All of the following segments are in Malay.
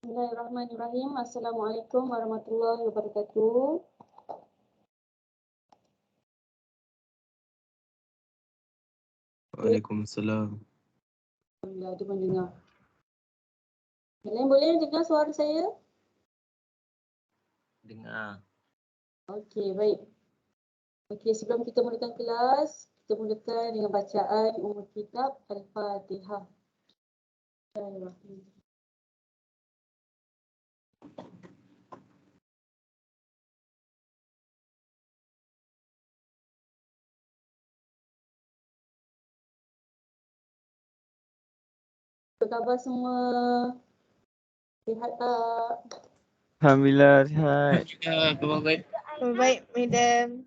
Bismillahirrahmanirrahim. Assalamualaikum warahmatullahi wabarakatuh. Waalaikumsalam. Alhamdulillah, dia mendengar. Yang lain boleh dengar suara saya? Dengar. Okey, baik. Okey, sebelum kita mulakan kelas, kita mulakan dengan bacaan umul kitab Al-Fatihah. Bismillahirrahmanirrahim. Apa khabar semua? Sihat tak? Alhamdulillah sihat. Khabar baik. Baik, madam.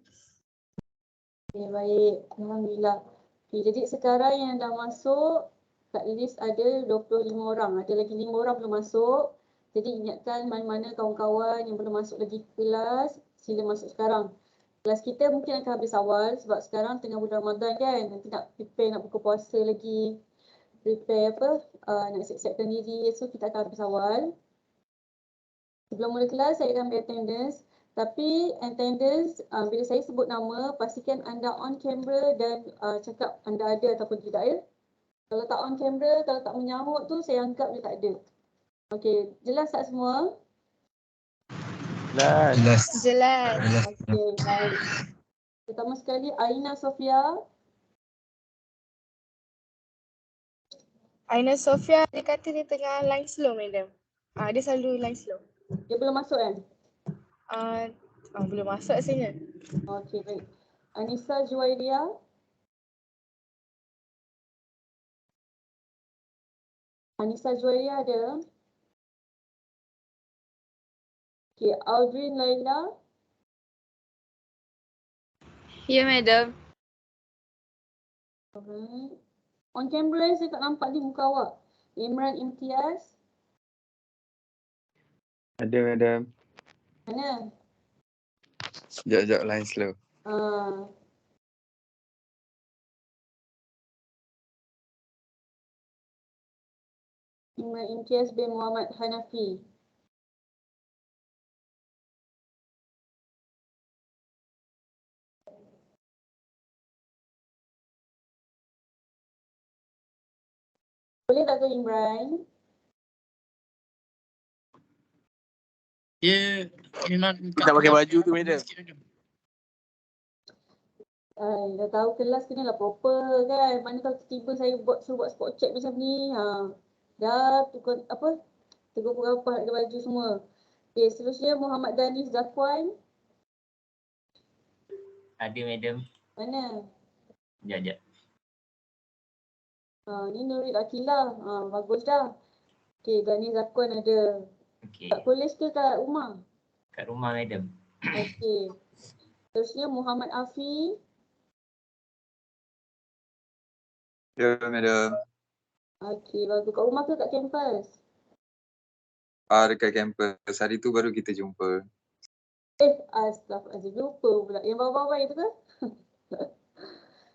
Okey, baik. Alhamdulillah. Okey, jadi sekarang yang dah masuk kat list ada 25 orang. Ada lagi 5 orang belum masuk. Jadi ingatkan mana-mana kawan-kawan yang belum masuk lagi ke kelas, sila masuk sekarang. Kelas kita mungkin akan habis awal sebab sekarang tengah bulan Ramadan kan. Nanti nak prepare nak buka puasa lagi. Prepare nak siap-siapkan diri. So kita akan habis awal. Sebelum mula kelas saya akan ambil attendance. Tapi attendance bila saya sebut nama pastikan anda on camera dan cakap anda ada ataupun tidak ya. Kalau tak on camera, kalau tak menyahut tu saya anggap dia tak ada. Okey, jelas tak semua? Jelas. Jelas. Okey, baik. Pertama sekali Aina Sofia. Aina Sofia, dia kata dia tengah line slow, madam. Dia selalu line slow. Dia belum masuk kan? Belum masuk rasanya. Okey, baik. Anissa Juwairia. Anissa Juwairia ada. Okey, Audrey Laila. Ya, madam. Alright. On camera saya tak nampak di muka awak. Imran Imtiaz. Ada madam. Mana? Sekejap line slow. Imran Imtiaz bin Muhammad Hanafi. Boleh tak tu Imran? Dia memang Tak pakai baju tu, madam. Dah tahu kelas kenalah proper kan. Mana kalau tiba-tiba saya suruh buat spot check macam ni. Dah tukar tegur-tegur apa ada baju semua. Okay, seterusnya Muhammad Danis Zakwan. ada madam. Mana? Sekejap. Ni Nurul Akilah. Bagus dah. Okay, Danis Zakwan ada. Okey. Kat kolej ke kat rumah? Kat rumah madam. Okay. Seterusnya Muhammad Afi. Ya madam. Okay, bagus. Kat rumah ke kat kampus? Dekat kampus. Hari tu baru kita jumpa. Astaghfirullahaladzim. Lupa pula. Yang bawah-bawah itu ke?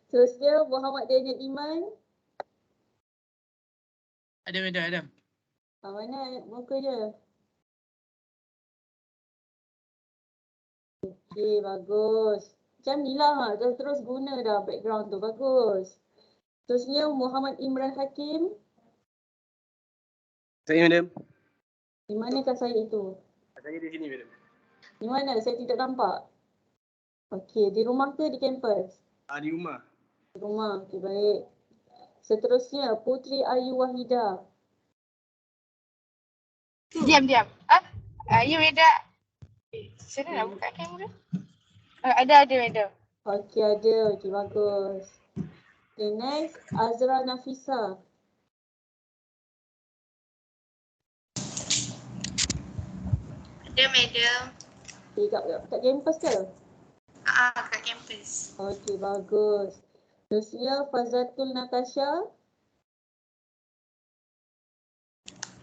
Seterusnya Muhammad Daniel Iman. Ada madam, ada. Mana muka dia? Okey, bagus. Macam ni lah. Dah terus guna dah background tu. Bagus. Seterusnya Muhammad Imran Hakim. Saya madam. Di manakah saya itu? Saya di sini madam. Di mana? Saya tidak nampak. Okey, di rumah ke di kampus? Di rumah. Di rumah. Okey, baik. Seterusnya Putri Ayu Wahida. Diam. You madam. Macam mana nak buka kamera? Ada madam. Okey, ada. Okey, bagus. Okay, next. Azra Nafisa. Ada madam. Okay, kat kampus ke? Kat kampus. Okey, bagus. Seterusnya Fazatul Natasha.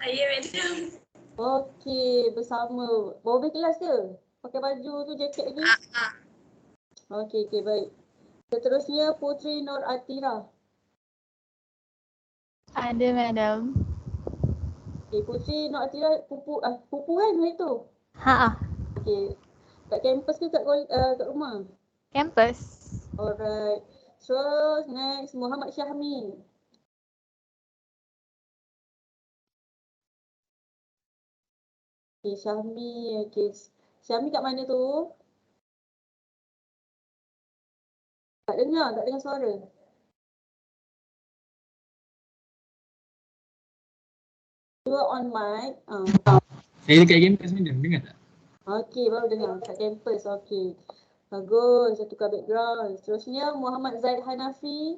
Ya madam. Okey, bersama. Bawa pergi kelas ke? Pakai baju tu, jaket lagi? Okey, baik. Seterusnya Putri Nur Atira. Ada madam. Okay, Putri nak Atira pupu kan hari tu? Ha, Okay. Kat kampus ke kat rumah? campus. Alright. So next Muhammad Syahmi. Okay, Syahmi. Okay. Syahmi kat mana tu? Tak dengar suara. You are on mic. Saya dekat campus madam, dengar tak? Okay, baru dengar. Kat campus. Okay. Bagus. Saya tukar background. Seterusnya Muhammad Zaid Hanafi.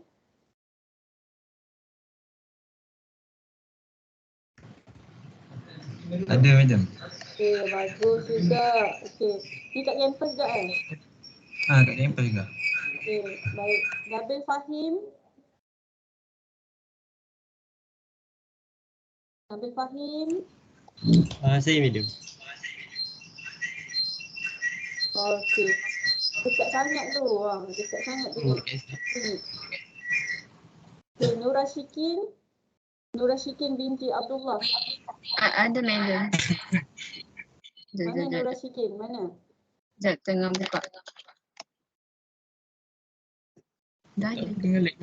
Ada madam. Okay, bagus juga. Okay. Ni kat campus juga Kat campus juga. Okay, baik. Nabil Fahim. Nabil Fahim. Saya madam. Okay. Dekat sangat tu. Dekat sangat tu. Sini. Okay, Nura Syikin binti Abdullah. Ada madam. Mana Nura Syikin? Mana? Sekejap tengah buka. Dah ada. Tengah lag.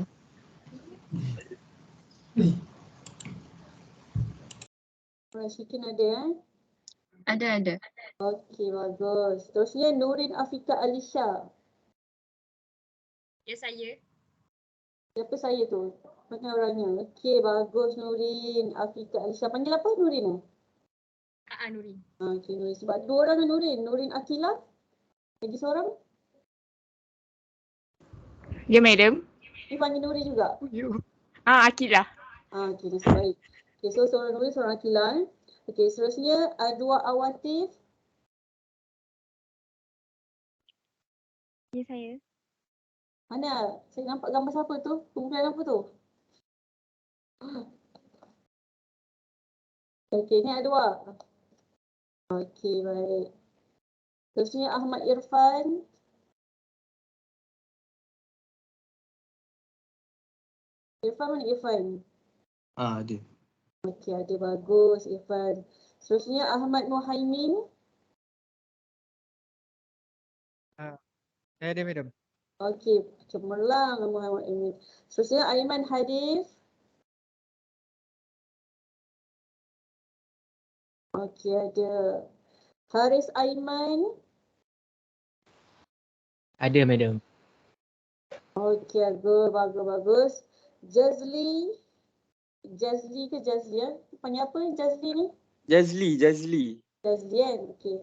Nura Syikin ada Ada. Okey, bagus. Terusnya Nurin Afika Alisha. Ya, saya. Siapa saya tu? Mana orangnya? Okey, bagus Nurin Afika Alisha. Panggil apa Nurin? Nurin. Okey, Nurin. Sebab dua orang Nurin. Nurin Akila. Lagi seorang. Ya, madam. Ni panggil Nurin juga. Akilah. Okey, nasib baik. Okey, so seorang Nurin, seorang Akila. Okey, seterusnya Adwa Awatif. Ya, saya. Mana? Saya nampak gambar siapa tu? Kumpulan apa tu? Okey, ni Adwa. Okey, baik. Terusnya Ahmad Irfan. Irfan mana Irfan? Ada. Okey, ada, bagus Irfan. Seterusnya Ahmad Muhaimin. Saya ada madam. Okey, cemerlang Muhammad Muhaimin. Seterusnya Aiman Hadif. Okey, ada. Haris Aiman. Ada madam. Okey, bagus. Jazli. Jazli ke Jazli ya? Panggil apa Jazli ni? Jazli. Jazli kan? Okey.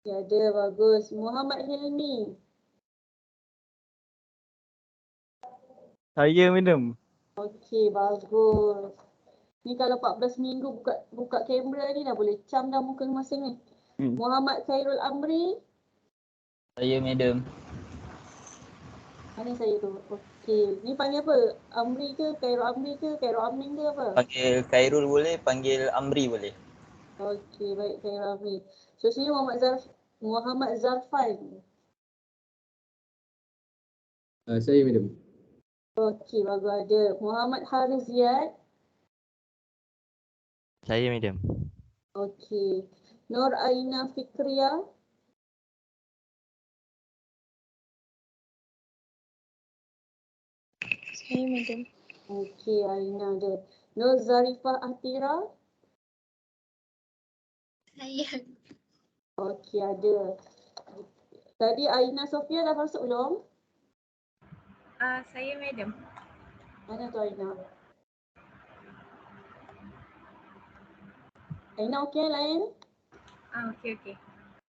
Ya, ada, bagus. Muhammad Hilmi. Saya madam. Okey, bagus. Ni kalau 14 minggu buka kamera ni dah boleh cam dah muka masing ni. Muhammad Khairul Amri. Saya madam. Mana saya tu? Okey. Ni panggil apa? Amri ke? Khairul Amri ke? Khairul Amin ke apa? Panggil Khairul boleh, panggil Amri boleh. Okey, baik, Khairul Amri. So sini Muhammad Zarfan. Saya madam. Okey, bagus, ada. Muhammad Haris Ziyad. Saya madam. Okey. Nur Aina Fikria. Saya madam. Okey, Aina ada. Nur Zarifah Atira. Saya. Okey, ada. Tadi Aina Sofia dah masuk belum? Saya, madam. Mana tu Aina? Aina okey lain? Okey.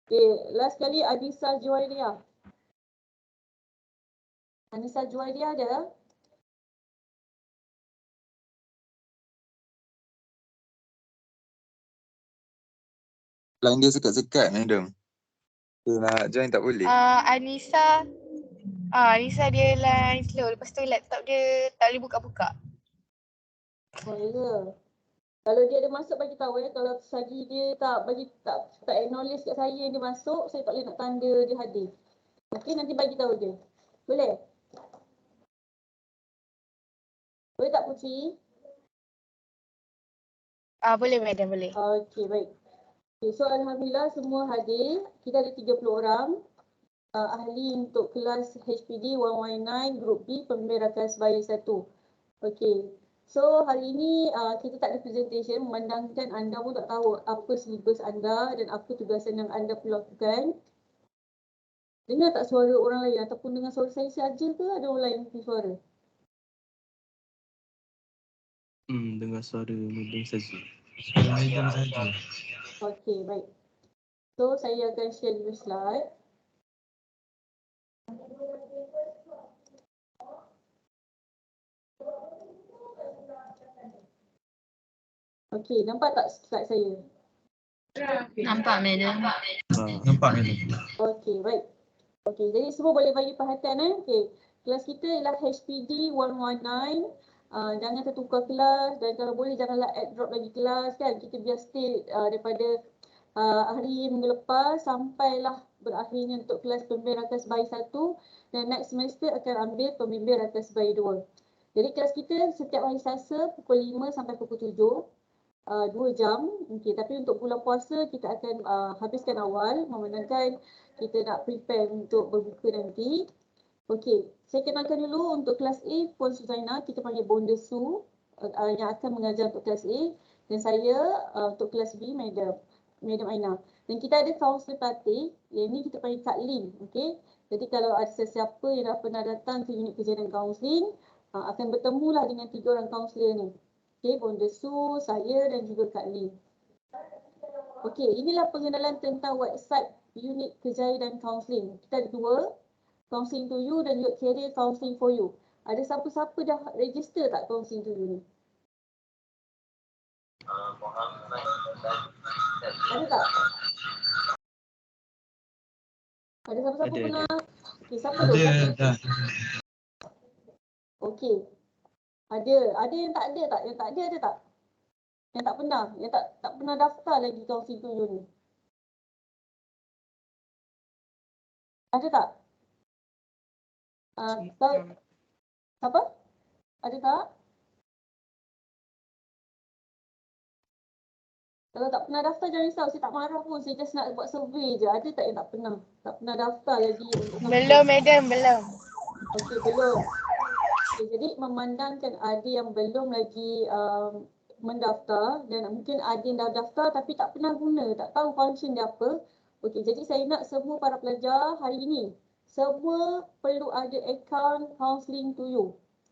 Okay, last kali Anissa Juwairia. Anissa Juwairia ada? Line dia sekat-sekat madam. Dia nak join tak boleh. Anissa dia line slow. Lepas tu laptop dia tak boleh buka-buka. Oh, ya ke? Kalau dia ada masuk bagi tahu ya. Kalau selagi dia tak acknowledge kat saya dia masuk, saya tak boleh nak tanda dia hadir. Okey, nanti bagi tahu dia. Boleh? Boleh tak Putri? Boleh madam, boleh. Okey, baik. Okay, so Alhamdulillah semua hadir. Kita ada 30 orang. Ahli untuk kelas HPD 119 Group B Pembimbing Rakan Sebaya 1. Okey. So hari ini kita tak ada presentation, memandangkan anda pun tak tahu apa silibus anda dan apa tugasan yang anda perlu lakukan. Dengar tak suara orang lain ataupun dengar suara saya saja ke ada orang lain yang suara? Dengar suara Madam saja. Okey, baik. So saya akan share dulu slide. Okey, nampak tak slide saya? Nampak madam. Nampak madam. Okey, baik. Okey, jadi semua boleh bagi perhatian Okey. Kelas kita ialah HPD 119. Jangan tertukar kelas dan kalau boleh janganlah add drop lagi kelas kan. Kita biar stay daripada hari minggu lepas sampailah berakhirnya untuk kelas pembimbing rakan sebaya 1 dan next semester akan ambil pembimbing rakan sebaya 2. Jadi kelas kita setiap hari Selasa pukul 5 sampai pukul 7. 2 jam. Okey, tapi untuk bulan puasa kita akan habiskan awal memandangkan kita nak prepare untuk berbuka nanti. Okey, saya kenalkan dulu untuk kelas A Puan Suzaina, kita panggil Bonda Su yang akan mengajar untuk kelas A dan saya untuk kelas B Madam Aina. Dan kita ada kaunselor pelatih, yang ini kita panggil Kak Lin. Okey. Jadi kalau ada sesiapa yang dah pernah datang ke unit kejadian kaunseling akan bertemulah dengan 3 orang kaunselor ni. Okey, Bonda Su, saya dan juga Kak Lee. Okey, inilah pengenalan tentang website unit kerjaya dan kaunseling. Kita ada 2, Counseling to You dan Youth Career Counseling for You. Ada siapa-siapa dah register tak Counseling to You ni? Ada tak? Ada siapa-siapa pernah? Okey, siapa tu? Dah. Okey. Ada yang tak ada tak? Yang tak ada tak? Yang tak pernah? Yang tak pernah daftar lagi Counseling to You ni? Ada tak? Apa? Ada tak? Kalau tak pernah daftar jangan risau, saya tak marah pun. Saya just nak buat survey je. Ada tak yang tak pernah? Tak pernah daftar lagi. Belum madam, belum. Okey, belum. Okay, jadi memandangkan ada yang belum lagi mendaftar dan mungkin ada yang dah daftar tapi tak pernah guna, tak tahu function dia apa. Okey, jadi saya nak semua para pelajar hari ini, semua perlu ada account Counseling to You.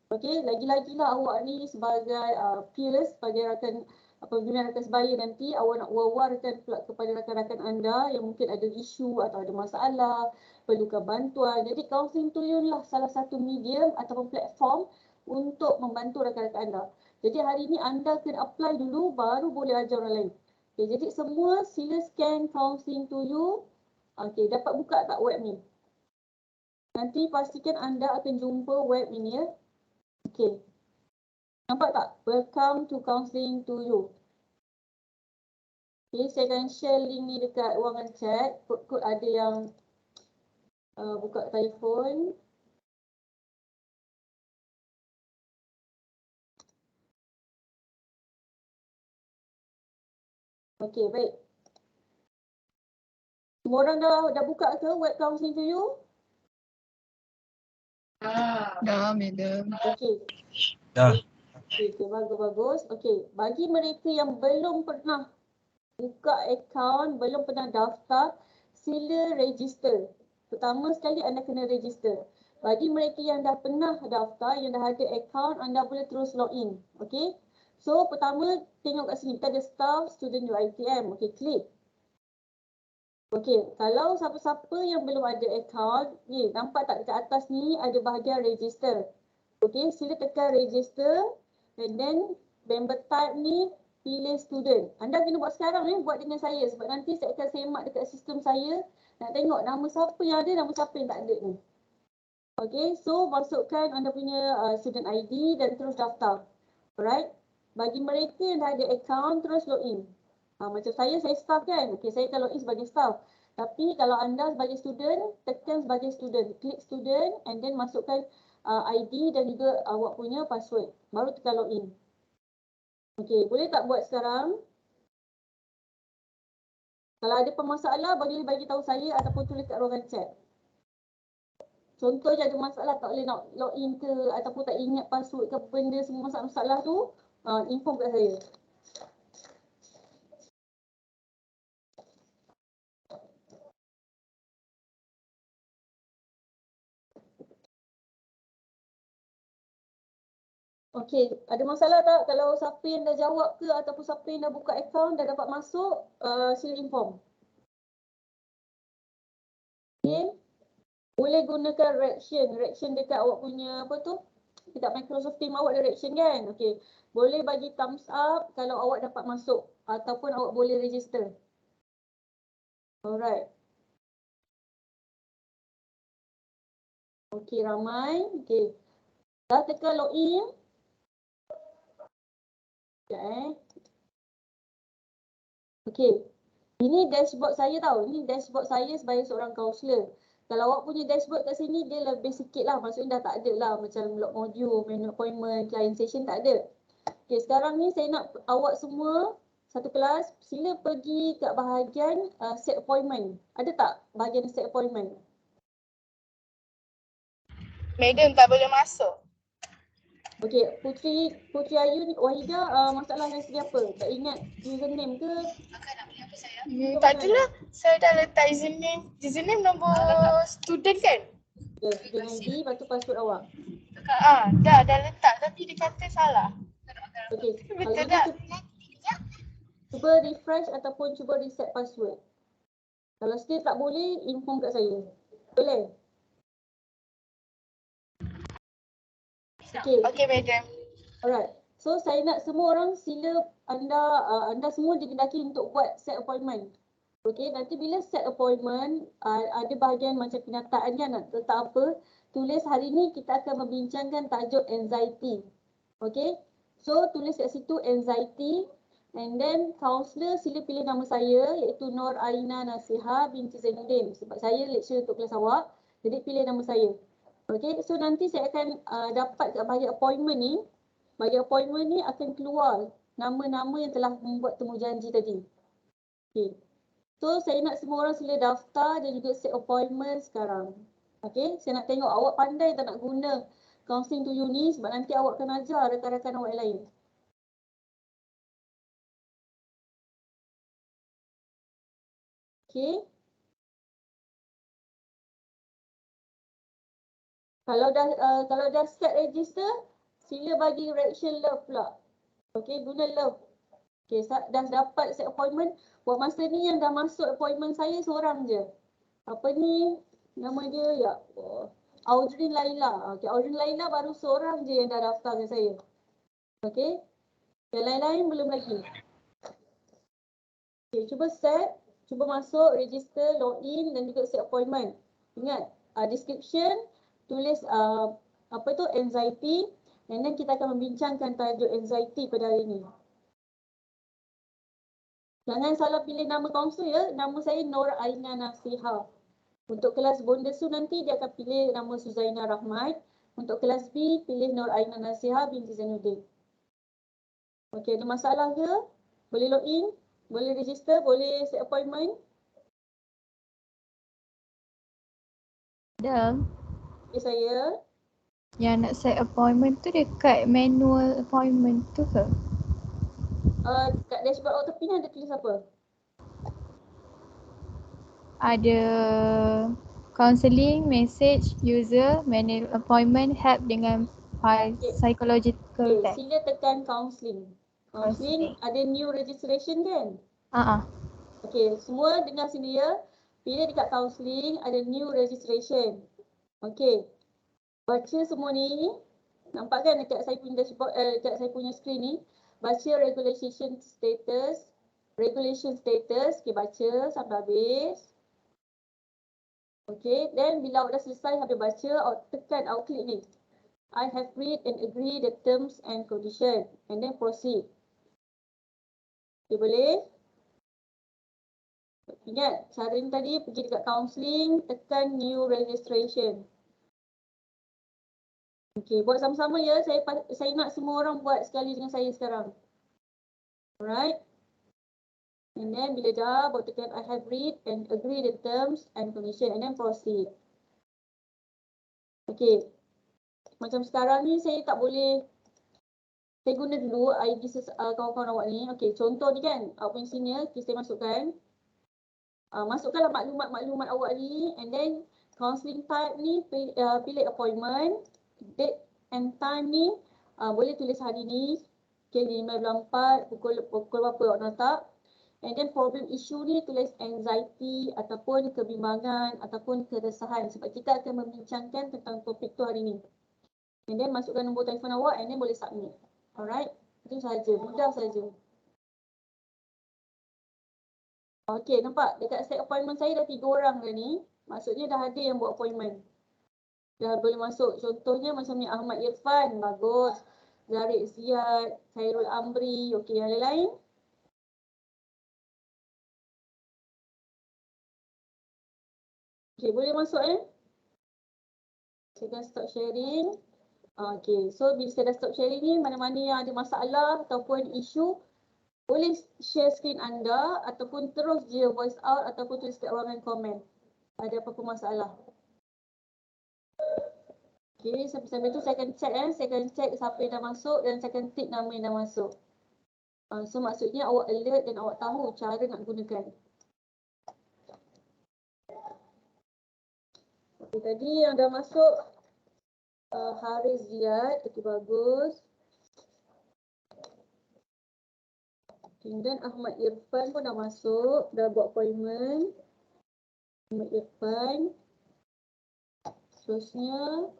Okey, lagi-lagilah awak ni sebagai peers, sebagai rakan pembina rakan sebaya nanti, awak nak wawarkan kepada rakan-rakan anda yang mungkin ada isu atau ada masalah, perlukan bantuan. Jadi Counseling to You lah salah satu medium ataupun platform untuk membantu rakan-rakan anda. Jadi hari ini anda kena apply dulu baru boleh ajar orang lain. Okay, jadi semua sila scan Counseling to You. Okay, dapat buka tak web ni? Nanti pastikan anda akan jumpa web ini ya. Okay. Nampak tak? Welcome to Counseling to You. Okay, saya akan share link ni dekat ruangan chat. Kod ada yang buka telefon. Okey, baik. Semua orang dah buka ke web Counseling to You? Dah madam. Okey. Dah. Okey, bagus. Okey, bagi mereka yang belum pernah buka akaun, belum pernah daftar, sila register. Pertama sekali anda kena register. Bagi mereka yang dah pernah daftar, yang dah ada akaun, anda boleh terus login. Okey. So, pertama tengok kat sini, kita ada staff student UiTM. Okey, klik. Okey, kalau siapa-siapa yang belum ada akaun, ni nampak tak dekat atas ni ada bahagian register. Okey, sila tekan register and then member type ni pilih student. Anda kena buat sekarang buat dengan saya sebab nanti saya akan semak dekat sistem saya nak tengok nama siapa yang ada, nama siapa yang tak ada ni. Okey, so masukkan anda punya student ID dan terus daftar. Alright. Bagi mereka yang dah ada account, terus login. Macam saya staff kan. Okey, saya akan login sebagai staff. Tapi kalau anda sebagai student, tekan sebagai student. Klik student and then masukkan ID dan juga awak punya password. Baru tekan login. Okey, boleh tak buat sekarang? Kalau ada pemasalah, boleh bagi tahu saya ataupun tulis kat ruangan chat. Contoh je ada masalah tak boleh nak login ke ataupun tak ingat password ke benda semua masalah-masalah tu, inform kat saya. Okey, ada masalah tak? Kalau siapa yang dah jawab ke ataupun siapa yang dah buka akaun dah dapat masuk, sila inform. Okey. Boleh gunakan reaction dekat awak punya apa tu? Dekat Microsoft Teams awak ada reaction kan? Okey. Boleh bagi thumbs up kalau awak dapat masuk ataupun awak boleh register. Alright. Okey, ramai. Okey. Dah tekan login. Sekejap Okey. Ini dashboard saya tau. Ini dashboard saya sebagai seorang kaunselor. Kalau awak punya dashboard kat sini, dia lebih sikit lah. Maksudnya dah tak ada lah macam log module, menu appointment, client session tak ada. Okay, sekarang ni saya nak awak semua satu kelas, sila pergi kat bahagian set appointment. Ada tak bahagian set appointment? Madam tak boleh masuk. Okey, Putri Ayu ni, Wahida masalah dari segi apa? Tak ingat username ke? Tak adalah. Saya dah letak username. Username nombor student kan? Ya, student ID, lepas tu password awak. Dah letak tapi dia kata salah. Okey, kalau Betul gitu tak? cuba refresh ataupun cuba reset password. Kalau still tak boleh, inform kat saya. Boleh? Okey. Okey, madam. Alright. So saya nak semua orang sila anda semua dikendaki untuk buat set appointment. Okey, nanti bila set appointment ada bahagian macam kenyataan kan nak letak apa, tulis hari ni kita akan membincangkan tajuk anxiety. Okey. So tulis kat situ anxiety and then counselor sila pilih nama saya iaitu Nur Aina Nasiha binti Zainuddin sebab saya lecturer untuk kelas awak. Jadi pilih nama saya. Okey, so nanti saya akan dapat kat bahagian appointment ni. Bahagian appointment ni akan keluar nama-nama yang telah membuat temu janji tadi. Okey. So saya nak semua orang sila daftar dan juga set appointment sekarang. Okey, saya nak tengok awak pandai tak nak guna counselling to you ni sebab nanti awak akan ajar rakan-rakan awak yang lain. Okey. Kalau dah set register, sila bagi reaction love pula. Okey, guna love. Okey, dah dapat set appointment. Buat masa ni yang dah masuk appointment saya seorang je. Apa ni? Nama dia ya Allah. Audrey Laila. Okey, Audrey Laila baru seorang je yang dah daftar dengan saya. Okey. Yang lain-lain belum lagi. Okey, cuba set, cuba masuk, register, login dan juga set appointment. Ingat, description tulis apa tu anxiety and then kita akan membincangkan tajuk anxiety pada hari ini. Jangan salah pilih nama kaunselor ya. Nama saya Nur Aina Nasiha. Untuk kelas Bonda Su nanti dia akan pilih nama Suzaina Rahmat. Untuk kelas B pilih Nur Aina Nasiha binti Zainuddin. Okey, ada masalah ke? Boleh login? Boleh register? Boleh set appointment? Madam, Okay, saya. yang nak set appointment tu dekat manual appointment tu ke? Kat dashboard awak tepi ni ada tulis apa? Ada counselling, message, user, manual appointment, help dengan file psychological Okay, test. sila tekan counselling. Counselling ada new registration kan? Okay, semua dengar sini ya. Pilih dekat counselling ada new registration. Okay, baca semua ni. Nampak kan dekat saya punya dashboard, dekat saya punya screen ni. Baca regulation status. Regulation status, okay, baca sampai habis. Okay, then bila awak dah selesai sampai baca, awak tekan, awak klik ni. I have read and agree the terms and condition and then proceed. Okay, boleh? Ingat, cara ni tadi pergi dekat counselling, tekan new registration. Okay, buat sama-sama ya. Saya nak semua orang buat sekali dengan saya sekarang. Alright. And then bila dah, buat tekan I have read and agree the terms and condition and then proceed. Okay. Macam sekarang ni saya tak boleh, saya guna dulu ID kawan-kawan awak ni. Okay, contoh ni kan, awak punya senior, saya masukkan. Masukkanlah maklumat-maklumat awak ni and then counselling type ni pilih appointment, date and time ni boleh tulis hari ni, okay, 5.4 pukul berapa awak nak letak. And then problem issue ni tulis anxiety ataupun kebimbangan ataupun keresahan sebab kita akan membincangkan tentang topik tu hari ni. And then masukkan nombor telefon awak and then boleh submit. Alright, itu sahaja, mudah sahaja. Okay, nampak dekat set appointment saya dah 3 orang dah ni. Maksudnya dah ada yang buat appointment. Dah boleh masuk. Contohnya macam ni Ahmad Irfan, bagus. Zarid Ziyad, Khairul Amri, okey, yang lain-lain. Okay, boleh masuk Saya dah stop sharing. Okay, so bila saya dah stop sharing ni, mana-mana yang ada masalah ataupun isu, boleh share screen anda ataupun terus je voice out ataupun tulis kat ruangan komen. Ada apa-apa masalah. Okay, sampai-sampai tu saya akan check saya akan check siapa yang dah masuk dan saya akan tick nama yang dah masuk. So maksudnya awak alert dan awak tahu cara nak gunakan. Okay, tadi yang dah masuk Haris Ziyad, okay, bagus. Kemudian Ahmad Irfan pun dah masuk, dah buat appointment. Ahmad Irfan. Seterusnya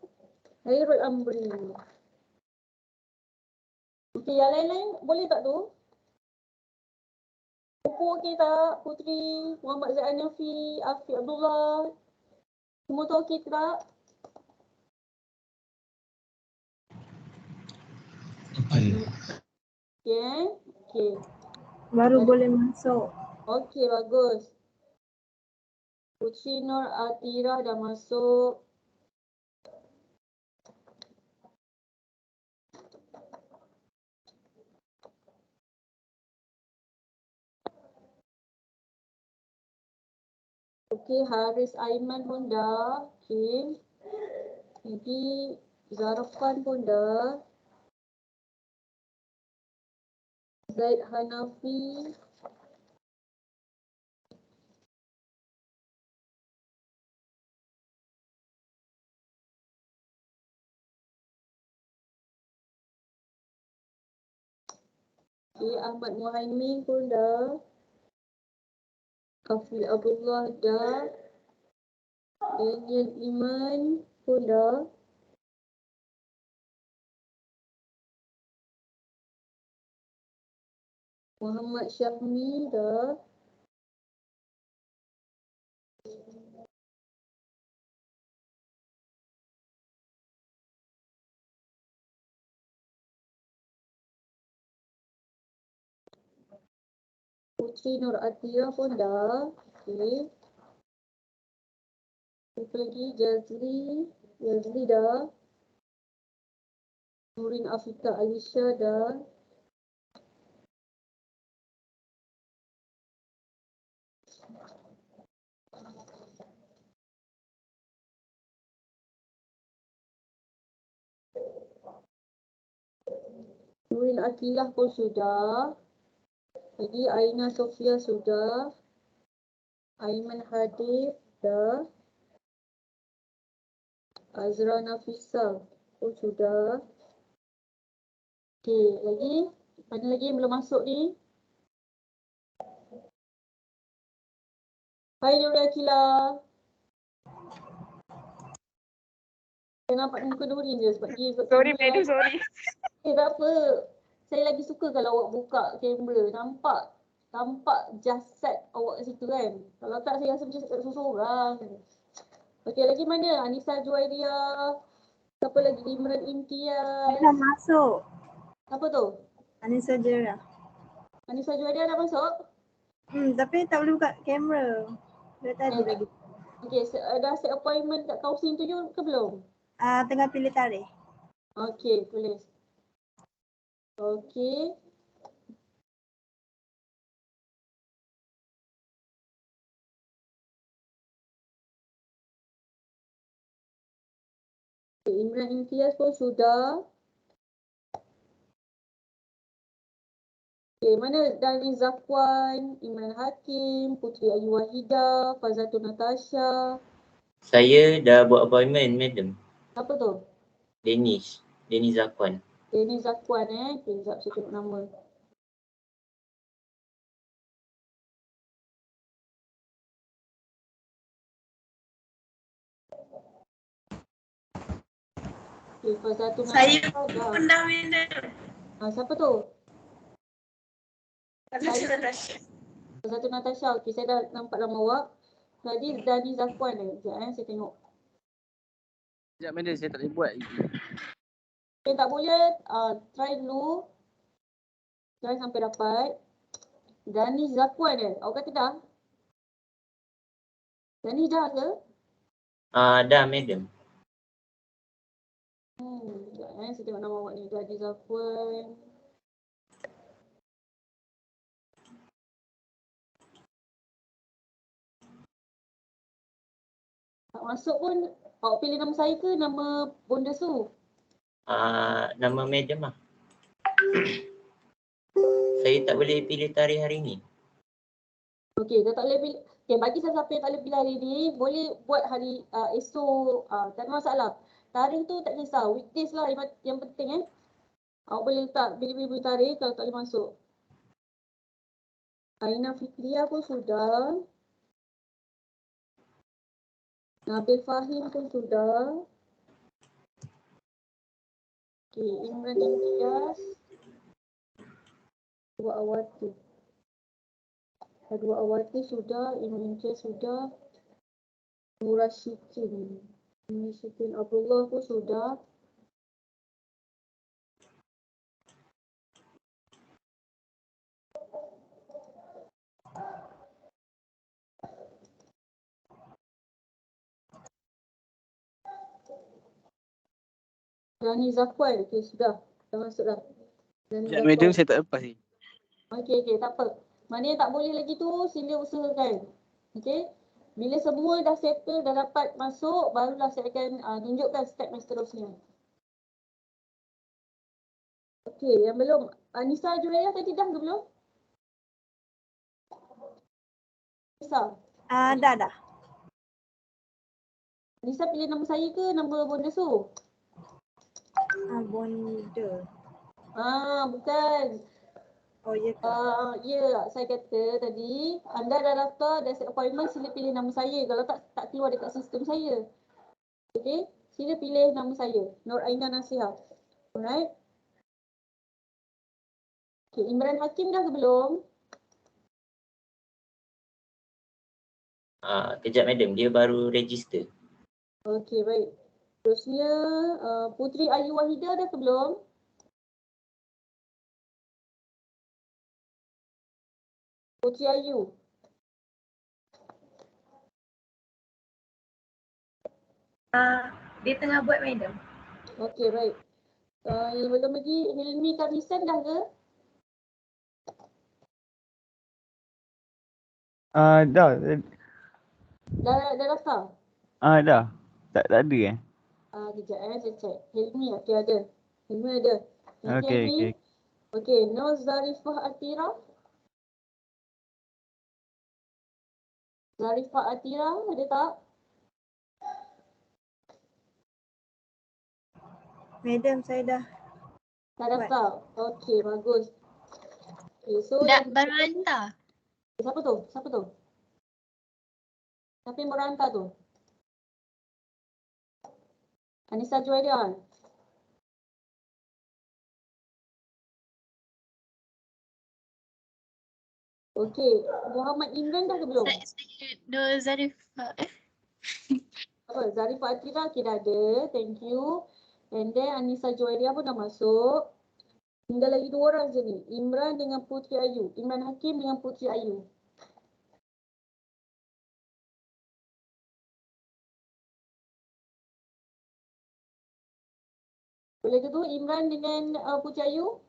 Khairul Amri. Okey, yang lain-lain boleh tak tu? Pupu okey tak? Putri, Muhammad Zaid Nafi, Afiq Abdullah. Semua tu okey tak? Okay. Okey. Okey. Baru boleh masuk. Okey, bagus. Putri Nur Atira dah masuk. Okey, Haris Aiman pun dah. Okey. Jadi Zarfan pun dah. Zaid Hanafi. Okey, Ahmad Muhaimin pun dah. Afiq Abdullah dah. Daniel Iman pun dah. Muhammad Syahmi dah. Putri Nur Atira pun dah. Okey. Siapa lagi? Jazli dah. Nurin Afika Alisha dah. Nurin Akilah pun sudah. Jadi Aina Sofia sudah. Aiman Hadif dah. Azra Nafisa pun sudah. Okey, lagi? Mana lagi yang belum masuk ni? Hai Nurin Akilah. Saya nampak muka Nurin je sebab dia ikut Sorry, kamera. Medu, sorry. Tak apa. Saya lagi suka kalau awak buka kamera. Nampak jasad awak kat situ kan. Kalau tak saya rasa macam seorang-seorang. Okey, lagi mana? Anissa Juwairia. Siapa lagi? Imran Imtiaz. Dah masuk. Apa tu? Anissa Jera. Anissa Juwairia dah masuk? Tapi tak boleh buka kamera. Dah tadi lagi. Okey, dah set appointment kat kaunseling tu ke belum? Tengah pilih tarikh. Okey, tulis. Okey. Imran Imtiaz pun sudah. Okay, mana Dani Zakwan, Imran Hakim, Putri Ayu Wahidah, Fazatun Natasha. Saya dah buat appointment, madam. Siapa tu? Danish Zakwan. Dani Zakwan Okay, sekejap saya tengok nama. Okay, Fazatun Saya Natasha dah. pun dah madam. Siapa tu? Fazatun Natasha. Fazatun Natasha. Okay, saya dah nampak nama awak. Tadi Dani Zakwan Sekejap saya tengok. Sekejap madam, saya tak boleh buat lagi. Okay, tak boleh. Try dulu. Try sampai dapat. Dani Zakwan Awak kata dah? Dani dah ke? Dah, madam. Sekejap saya tengok nama awak ni. Dani Zakwan. Tak masuk pun. Awak pilih nama saya ke nama Bonda Su? Nama madam lah. Saya tak boleh pilih tarikh hari ni. Okey, dah tak boleh pilih. Okey, bagi siapa yang tak boleh pilih hari ni, boleh buat hari esok. Tak ada masalah. Tarikh tu tak kisah. Weekdays lah yang penting Awak boleh letak pilih-pilih tarikh kalau tak boleh masuk. Aina Fikriah pun sudah. Nabil Fahim pun sudah. Okey, Imran Imtiaz. Dua Awati. Dua Awati sudah. Imran Imtiaz sudah. Nur Syikin. Nur Syikin Abdullah pun sudah. Dani Zakwan. Okey, sudah. Dah masuk dah. Dani Sekejap madam, saya tak lepas ni. Okey, tak apa. Mana yang tak boleh lagi tu, sila usahakan. Okey. Bila semua dah settle, dah dapat masuk, barulah saya akan tunjukkan step yang seterusnya. Okey, yang belum. Nisa Julia tadi dah ke belum? Nisa. Dah. Nisa pilih nama saya ke nama Bonda Su? Bonda. Bukan. Oh, ya ke? Ya, saya kata tadi, anda dah daftar, dah set appointment, sila pilih nama saya. Kalau tak keluar dekat sistem saya. Okey, sila pilih nama saya. Nur Aina Nasiha. Alright. Okey, Imran Hakim dah ke belum? Kejap madam, dia baru register. Okey, baik. Terusnya, Putri Ayu Wahidah dah ke belum? Putri Ayu. Dia tengah buat madam. Okey, baik. Yang belum lagi, Hilmi Kamisan dah ke? Dah. Dah daftar? Dah. Tak ada Kejap saya cek. Hilmi, okey ada. Hilmi ada. Thank you, Hilmi. Okey. Okey, Nur Zarifah Atira. Zarifah Atira, ada tak? Madam, saya dah. Tak daftar? Okey, bagus. Okay, so Baru hantar. Siapa tu? Siapa yang baru hantar tu? Anissa Juwaidah. Okey, Muhammad Imran dah ke belum? Saya Nur Zarifah. Zarifah Atira, dah ada. Thank you. And then Anissa Juwaidah pun dah masuk. Tinggal lagi 2 orang je ni. Imran dengan Putri Ayu. Imran Hakim dengan Putri Ayu. Boleh ke tu Imran dengan Putri Ayu?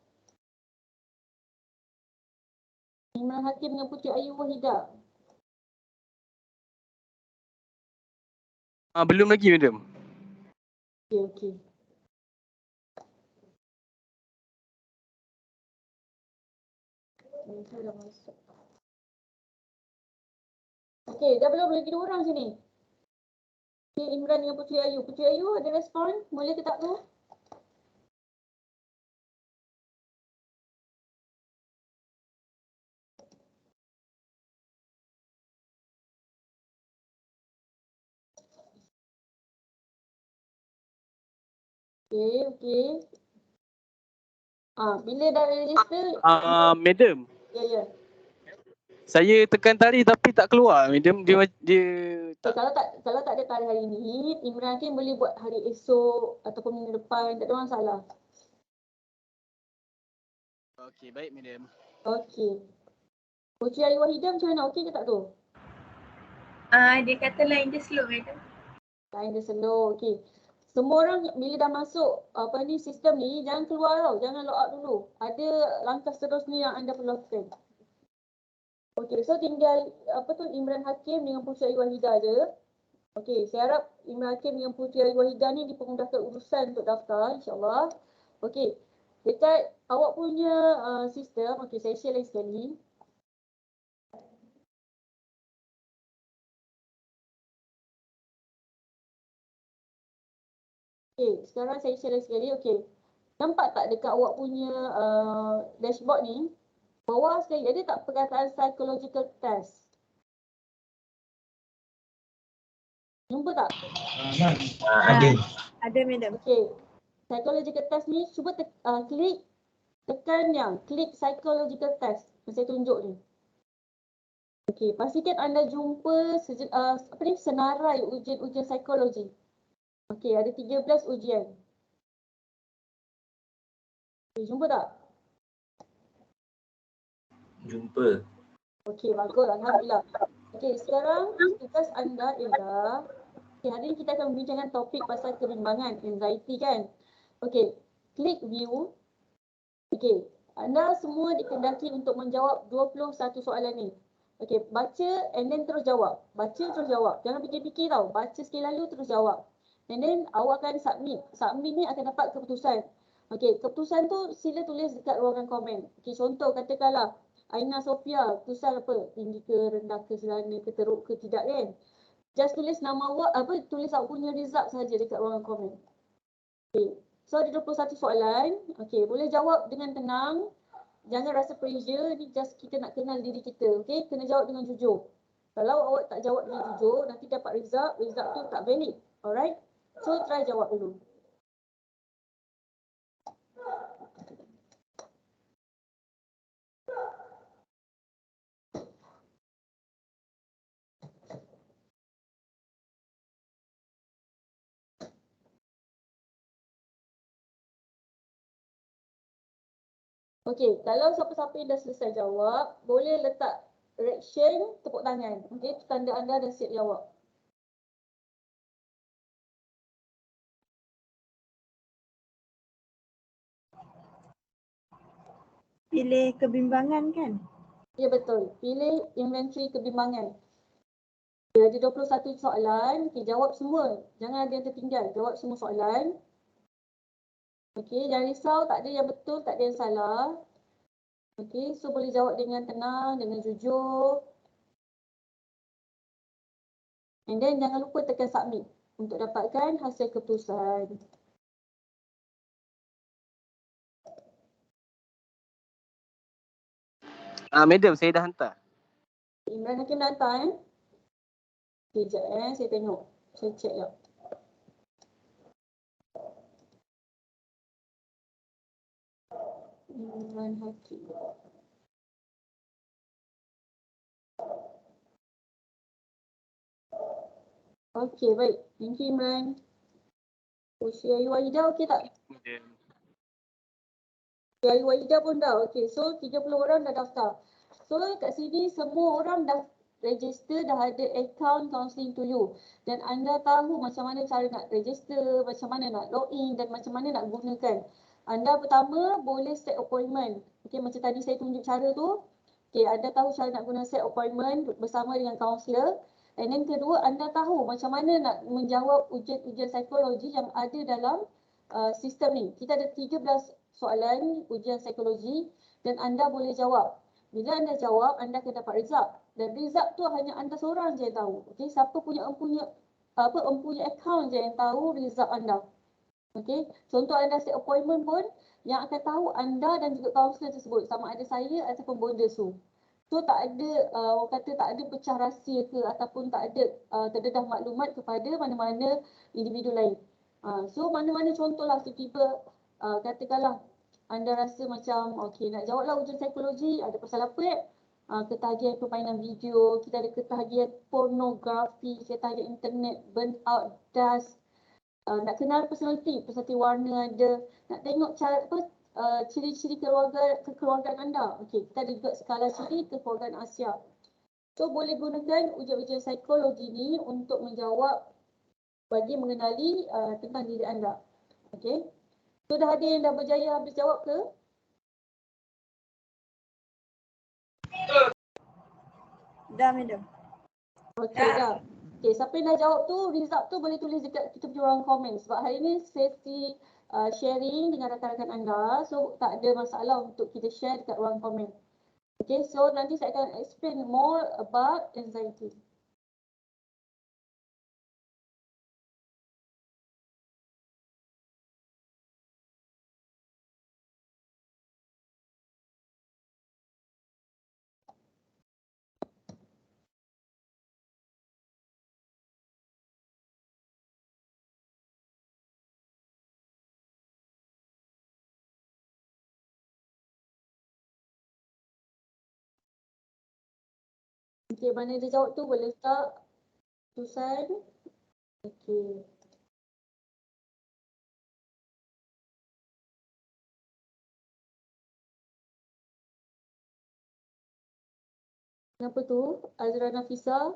Imran Hakim dengan Putri Ayu Wahidah. Belum lagi madam. Okey. Saya dah masuk. Okey, dah belum lagi 2 orang sini. Okey, Imran dengan Puteri Ayu. Puteri Ayu ada respon? Boleh ke tak tu? Okey. Bila dah register? Madam, Ya. saya tekan tali tapi tak keluar, madam. Dia Okay, kalau tak ada tarikh hari ni, Imran Hakim boleh buat hari esok ataupun minggu depan, tak ada masalah. Okey, baik, madam. Okey. Puteri Ayu Wahidah macam mana? Okey ke tak tu? Dia kata line dia slow, madam. Line dia slow. Okey. Semua orang bila dah masuk sistem ni, jangan keluar tau. Jangan log out dulu. Ada langkah seterusnya yang anda perlu lakukan. Okey, so tinggal Imran Hakim dengan Puteri Ayu Wahidah je. Okey, saya harap Imran Hakim dengan Puteri Ayu Wahidah ni dipermudahkan urusan untuk daftar, insya-Allah. Okey. Dekat awak punya sistem, okey saya share lagi sekali. Okey, sekarang saya share lagi sekali. Okey. Nampak tak dekat awak punya dashboard ni? Bawah sekali ada tak perkataan psychological test? Jumpa tak? Ada. Ada, madam. Okey. Psychological test ni cuba tekan yang klik psychological test yang saya tunjuk ni. Okey, pastikan anda jumpa senarai ujian psikologi. Okey, ada 13 ujian. Okay, jumpa tak? Jumpa. Okey, bagus. Alhamdulillah. Okey, sekarang tugas anda ialah hari ni kita akan membincangkan topik pasal kebimbangan, anxiety kan. Okey, klik view. Okey, anda semua dikendaki untuk menjawab 21 soalan ni. Okey, baca and then terus jawab. Baca terus jawab. Jangan fikir-fikir tau. Baca sekali lalu terus jawab. And then awak akan submit. Submit ni akan dapat keputusan. Okey, keputusan tu sila tulis dekat ruangan komen. Okey, contoh katakanlah Aina Sofia, keputusan apa? Tinggi ke, rendah ke, sederhana ke, teruk ke, tidak kan? Just tulis nama awak, tulis awak punya result saja dekat ruangan komen. Okey. So ada 21 soalan. Okey, boleh jawab dengan tenang. Jangan rasa pressure, ni just kita nak kenal diri kita. Okey, kena jawab dengan jujur. Kalau awak tak jawab dengan jujur, nanti dapat result tu tak valid. Alright? So try jawab dulu. Okey, kalau siapa-siapa yang dah selesai jawab, boleh letak reaction, tepuk tangan. Okey, tanda anda dah siap jawab. Pilih kebimbangan kan? Ya betul. Pilih inventory kebimbangan. Okay, ada 21 soalan. Okey, jawab semua. Jangan ada yang tertinggal. Jawab semua soalan. Okey, jangan risau. Tak ada yang betul, tak ada yang salah. Okey, so boleh jawab dengan tenang, dengan jujur. And then jangan lupa tekan submit untuk dapatkan hasil keputusan. Madam, saya dah hantar. Imran Hakim dah hantar Sekejap saya tengok. Saya check jap. Imran Hakim. Okey, baik. Thank you, Imran. Usia Ayu Wahidah okey tak? Usia Ayu Wahidah pun dah. Okey, so 30 orang dah daftar. So kat sini semua orang dah register, dah ada account counselling to you. Dan anda tahu macam mana cara nak register, macam mana nak login dan macam mana nak gunakan. Anda pertama boleh set appointment. Okey, macam tadi saya tunjuk cara tu. Okey, anda tahu cara nak guna set appointment bersama dengan kaunselor. And then kedua, anda tahu macam mana nak menjawab ujian-ujian psikologi yang ada dalam sistem ni. Kita ada 13 soalan ujian psikologi dan anda boleh jawab. Bila anda jawab, anda akan dapat result. Dan result tu hanya anda seorang je yang tahu. Okey, siapa punya empunya account je yang tahu result anda. Okey, contoh anda set appointment pun yang akan tahu anda dan juga kaunselor tersebut, sama ada saya ataupun bonda Su. So tak ada orang kata tak ada pecah rahsia ke ataupun tak ada terdedah maklumat kepada mana-mana individu lain. So mana-mana contohlah tiba-tiba katakanlah anda rasa macam okey nak jawablah ujian psikologi, ada pasal apa ketagihan permainan video, kita ada ketagihan pornografi, ketagihan internet, burn out, dust, nak kenal personality warna ada, nak tengok cara ciri-ciri kekeluargaan anda. Okey, kita ada juga skala ciri kekeluargaan Asia. So boleh gunakan ujian-ujian psikologi ni untuk menjawab bagi mengenali tentang diri anda. Okey. So dah ada yang dah berjaya habis jawab ke? Dah, madam. Okey dah. Okey, siapa yang dah jawab tu, result tu boleh tulis dekat kita punya ruang komen. Sebab hari ni sesi sharing dengan rakan-rakan anda. So tak ada masalah untuk kita share dekat ruang komen. Okay, so nanti saya akan explain more about anxiety. Okay, mana dia jawab tu boleh letak tulisan. Okay. Kenapa tu? Azra Nafisa.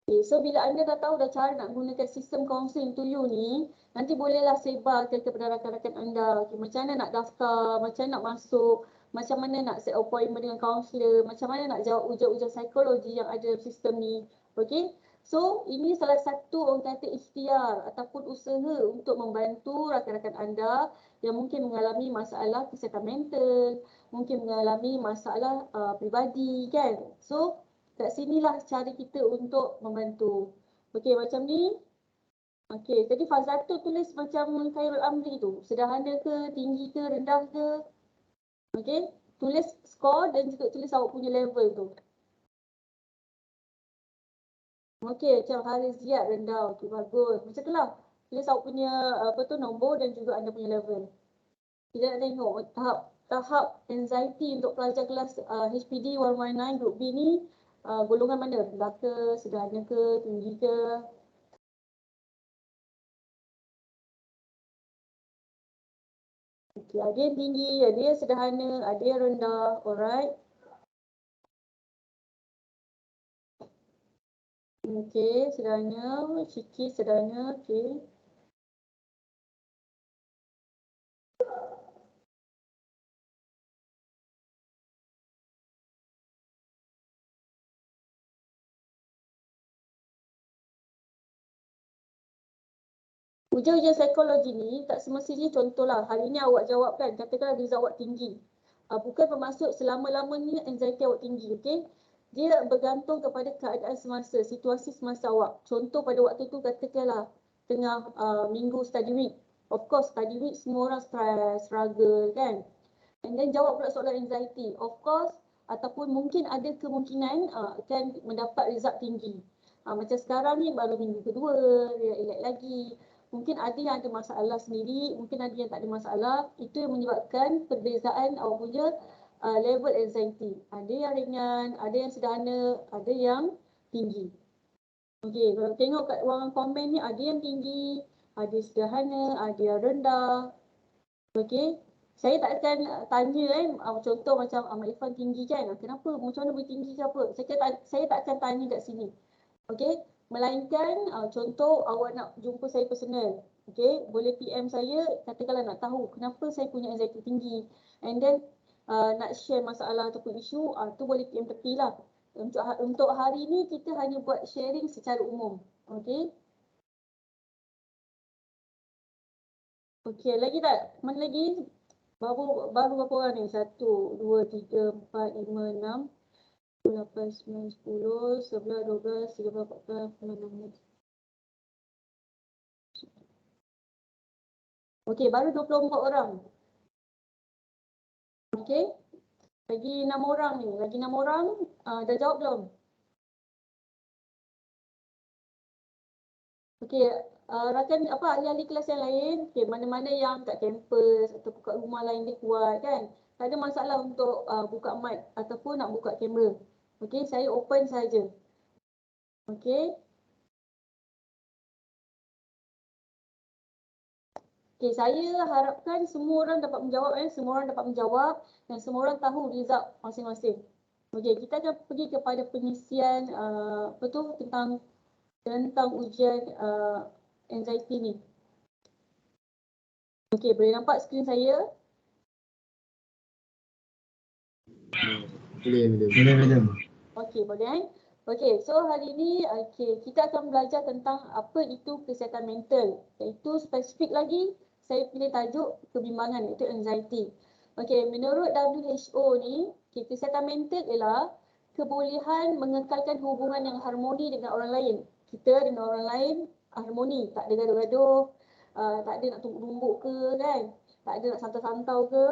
Okay, so bila anda dah tahu dah cara nak gunakan sistem counselling to you ni, nanti bolehlah sebarkan kepada rakan-rakan anda. Okay, macam mana nak daftar, macam mana nak masuk, macam mana nak set appointment dengan kaunselor, macam mana nak jawab ujian-ujian psikologi yang ada dalam sistem ni. Okay, so ini salah satu orang kata ikhtiar ataupun usaha untuk membantu rakan-rakan anda yang mungkin mengalami masalah kesihatan mental, mungkin mengalami masalah peribadi kan. So kat sinilah cara kita untuk membantu. Okey, macam ni. Okey, tadi Fazlatul tulis macam Khairul Amri tu. Sederhana ke, tinggi ke, rendah ke. Okey, tulis skor dan juga tulis awak punya level tu. Okey, macam Haris Ziyad rendah. Okey, bagus. Macam tu lah. Tulis awak punya nombor dan juga anda punya level. Kita nak tengok tahap anxiety untuk pelajar kelas HPD 119 Group B ni. Golongan mana? Rendah ke, sederhana ke, tinggi ke? Okay, ada yang tinggi, ada yang sederhana, ada yang rendah. Alright. Okay, sederhana, sikit sederhana. Okay. Ujian-ujian psikologi ni tak semestinya contohlah hari ni awak jawab kan, katakanlah result awak tinggi. Bukan bermaksud selama-lamanya anxiety awak tinggi, okey? Dia bergantung kepada keadaan semasa, situasi semasa awak. Contoh pada waktu tu katakanlah tengah minggu study week. Of course study week semua orang stress, struggle kan. And then jawab pula soalan anxiety. Of course ataupun mungkin ada kemungkinan akan mendapat result tinggi. Macam sekarang ni baru minggu kedua, relax lagi. Mungkin ada yang ada masalah sendiri, mungkin ada yang tak ada masalah. Itu yang menyebabkan perbezaan awak punya level anxiety. Ada yang ringan, ada yang sederhana, ada yang tinggi. Okey, kalau tengok kat ruangan komen ni ada yang tinggi, ada sederhana, ada yang rendah. Okey, saya tak akan tanya contoh macam Ahmad Irfan tinggi kan, kenapa? Macam mana boleh tinggi ke apa? Saya tak akan tanya kat sini. Okey, melainkan contoh awak nak jumpa saya personal. Okey, boleh PM saya, katakanlah nak tahu kenapa saya punya anxiety tinggi. And then nak share masalah ataupun isu, tu boleh PM tepi lah. Untuk hari ni kita hanya buat sharing secara umum. Okey. Okey, lagi tak? Mana lagi? Baru berapa orang ni? 1, 2, 3, 4, 5, 6, 8, 9, 10, 11, 12, 13, 14, 15, 16. Okey, baru 24 orang. Okey. Lagi 6 orang ni. Lagi 6 orang. Dah jawab belum? Okey, rakan ahli-ahli kelas yang lain, okey, mana-mana yang kat kampus atau kat rumah lain dia kuat kan. Tak ada masalah untuk buka mic ataupun nak buka kamera. Okey, saya open saja. Okey. Okey, saya harapkan semua orang dapat menjawab semua orang dapat menjawab dan semua orang tahu result masing-masing. Okey, kita akan pergi kepada pengisian tentang ujian anxiety ni. Okey, boleh nampak skrin saya? Boleh. Okey, boleh. Okey, so hari ni kita akan belajar tentang apa itu kesihatan mental. Iaitu spesifik lagi, saya pilih tajuk kebimbangan, iaitu anxiety. Okey, menurut WHO ni, kesihatan mental ialah kebolehan mengekalkan hubungan yang harmoni dengan orang lain. Kita dengan orang lain harmoni, tak ada gaduh-gaduh, tak ada nak tumbuk-tumbuk ke kan, tak ada nak santau-santau ke.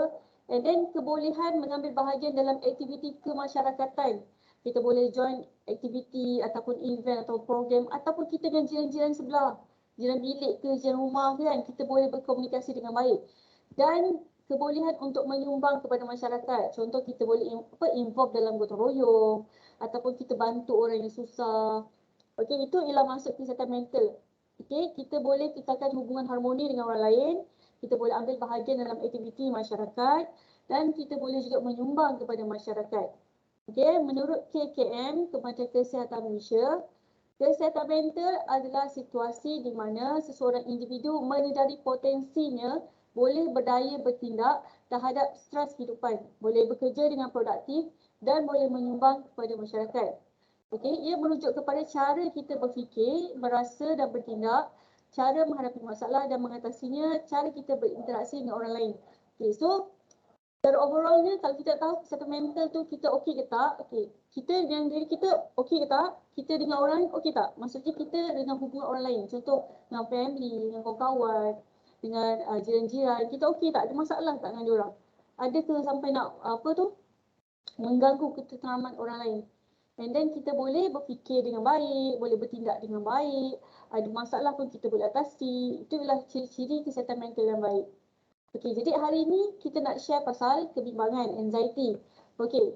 And then kebolehan mengambil bahagian dalam aktiviti kemasyarakatan. Kita boleh join aktiviti ataupun event atau program ataupun kita dengan jiran-jiran sebelah, jiran bilik ke jiran rumah ke kan, kita boleh berkomunikasi dengan baik. Dan kebolehan untuk menyumbang kepada masyarakat. Contoh kita boleh involve dalam gotong royong ataupun kita bantu orang yang susah. Okey, itu ialah maksud kesihatan mental. Okey, kita boleh ciptakan hubungan harmoni dengan orang lain, kita boleh ambil bahagian dalam aktiviti masyarakat dan kita boleh juga menyumbang kepada masyarakat. Okey, menurut KKM, Kementerian Kesihatan Malaysia, kesihatan mental adalah situasi di mana seseorang individu menyedari potensinya boleh berdaya bertindak terhadap stres kehidupan, boleh bekerja dengan produktif dan boleh menyumbang kepada masyarakat. Okey, ia merujuk kepada cara kita berfikir, merasa dan bertindak, cara menghadapi masalah dan mengatasinya, cara kita berinteraksi dengan orang lain. Okey, so secara overallnya kalau kita tahu kesihatan mental tu kita okey ke tak, okey, kita dengan diri kita okey ke tak, kita dengan orang lain okey tak, maksudnya kita dengan hubungan orang lain, contoh dengan family, dengan kawan-kawan, dengan jiran-jiran, kita okey tak, ada masalah tak dengan diorang, ada ke sampai nak mengganggu ketenteraman orang lain. And then kita boleh berfikir dengan baik, boleh bertindak dengan baik, ada masalah pun kita boleh atasi. Itulah ciri-ciri kesihatan mental yang baik. Okey, jadi hari ini kita nak share pasal kebimbangan, anxiety. Okey,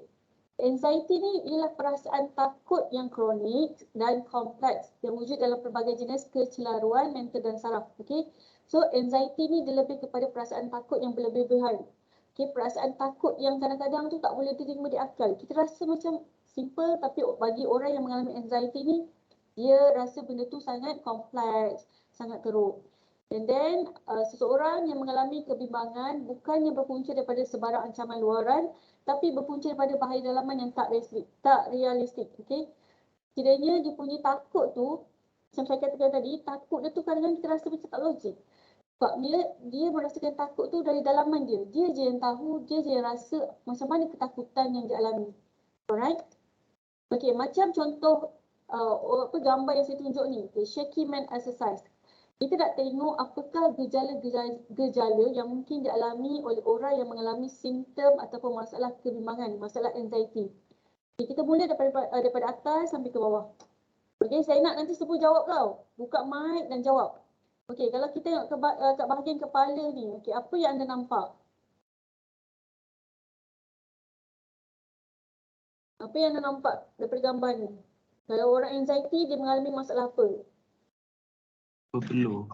anxiety ni ialah perasaan takut yang kronik dan kompleks yang wujud dalam pelbagai jenis kecelaruan mental dan saraf. Okey, so anxiety ni dia lebih kepada perasaan takut yang berlebihan. Okey, perasaan takut yang kadang-kadang tu tak boleh diterima di akal. Kita rasa macam simple, tapi bagi orang yang mengalami anxiety ni, dia rasa benda tu sangat kompleks, sangat teruk. And then seseorang yang mengalami kebimbangan bukannya berpunca daripada sebarang ancaman luaran, tapi berpunca daripada bahaya dalaman yang tak realistik. Okay? Kiranya dia punya takut tu, macam saya katakan tadi, takut dia tu kadang-kadang kita rasa macam tak logik. Sebab bila dia merasakan takut tu dari dalaman dia, dia je yang tahu, dia je yang rasa macam mana ketakutan yang dia alami. Alright? Okay, macam contoh gambar yang saya tunjuk ni, shaky man exercise. Kita nak tengok apakah gejala yang mungkin dialami oleh orang yang mengalami simptom ataupun masalah kebimbangan, masalah anxiety. Okay, kita mula daripada atas sampai ke bawah. Okay, saya nak nanti semua jawab tau. Buka mic dan jawab. Okay, kalau kita tengok kat bahagian kepala ni, okay, apa yang anda nampak? Apa yang anda nampak daripada gambar ni? Kalau orang anxiety, dia mengalami masalah apa? Berpeluh.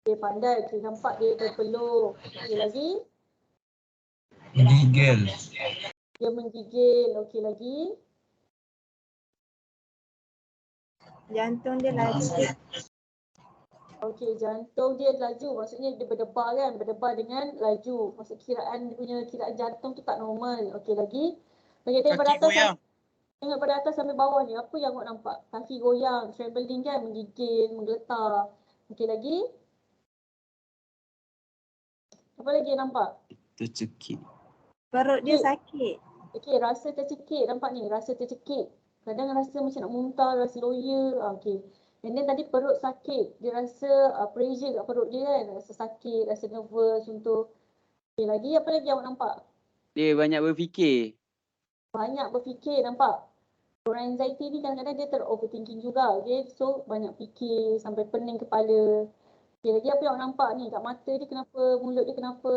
Okay, pandai. Okay, nampak dia berpeluh. Okay, lagi? Menggigil. Dia menggigil. Okay, lagi? Jantung dia laju. Okey, jantung dia laju. Maksudnya dia berdebar kan. Berdebar dengan laju. Maksud kiraan dia punya kiraan jantung tu tak normal. Okey lagi. Okey, tengok pada atas. Tengok pada atas sampai bawah ni. Apa yang awak nampak? Kaki goyang, trembling kan. Menggigil, menggeletar. Okey lagi. Apa lagi yang nampak? Tercekik. Perut dia Okey. sakit. Okey, rasa tercekik. Nampak ni? Rasa tercekik. Kadang rasa macam nak muntah, rasa loya. Okey. And then tadi perut sakit. Dia rasa pressure kat perut dia kan. Rasa sakit, rasa nervous untuk. Okey, lagi apa lagi awak nampak? Dia banyak berfikir. Banyak berfikir, nampak? Orang anxiety ni kadang-kadang dia ter-overthinking juga. Okay? So, banyak fikir sampai pening kepala. Okey, lagi apa yang awak nampak ni? Kat mata dia kenapa? Mulut dia kenapa?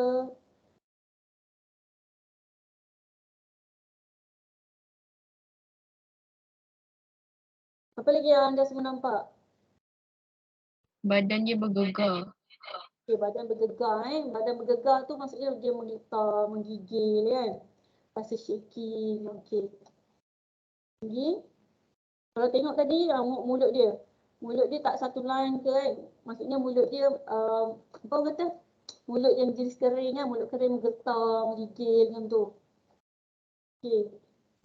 Apa lagi yang anda semua nampak? Badan dia bergegar. Okay, badan bergegar Badan bergegar tu maksudnya dia menggetar, menggigil kan. Rasa shaking. Okey. Lagi. Kalau tengok tadi mulut dia. Mulut dia tak satu line ke kan. Maksudnya mulut dia apa orang kata? Mulut yang jenis kering kan. Mulut kering menggetar, menggigil macam tu. Okey.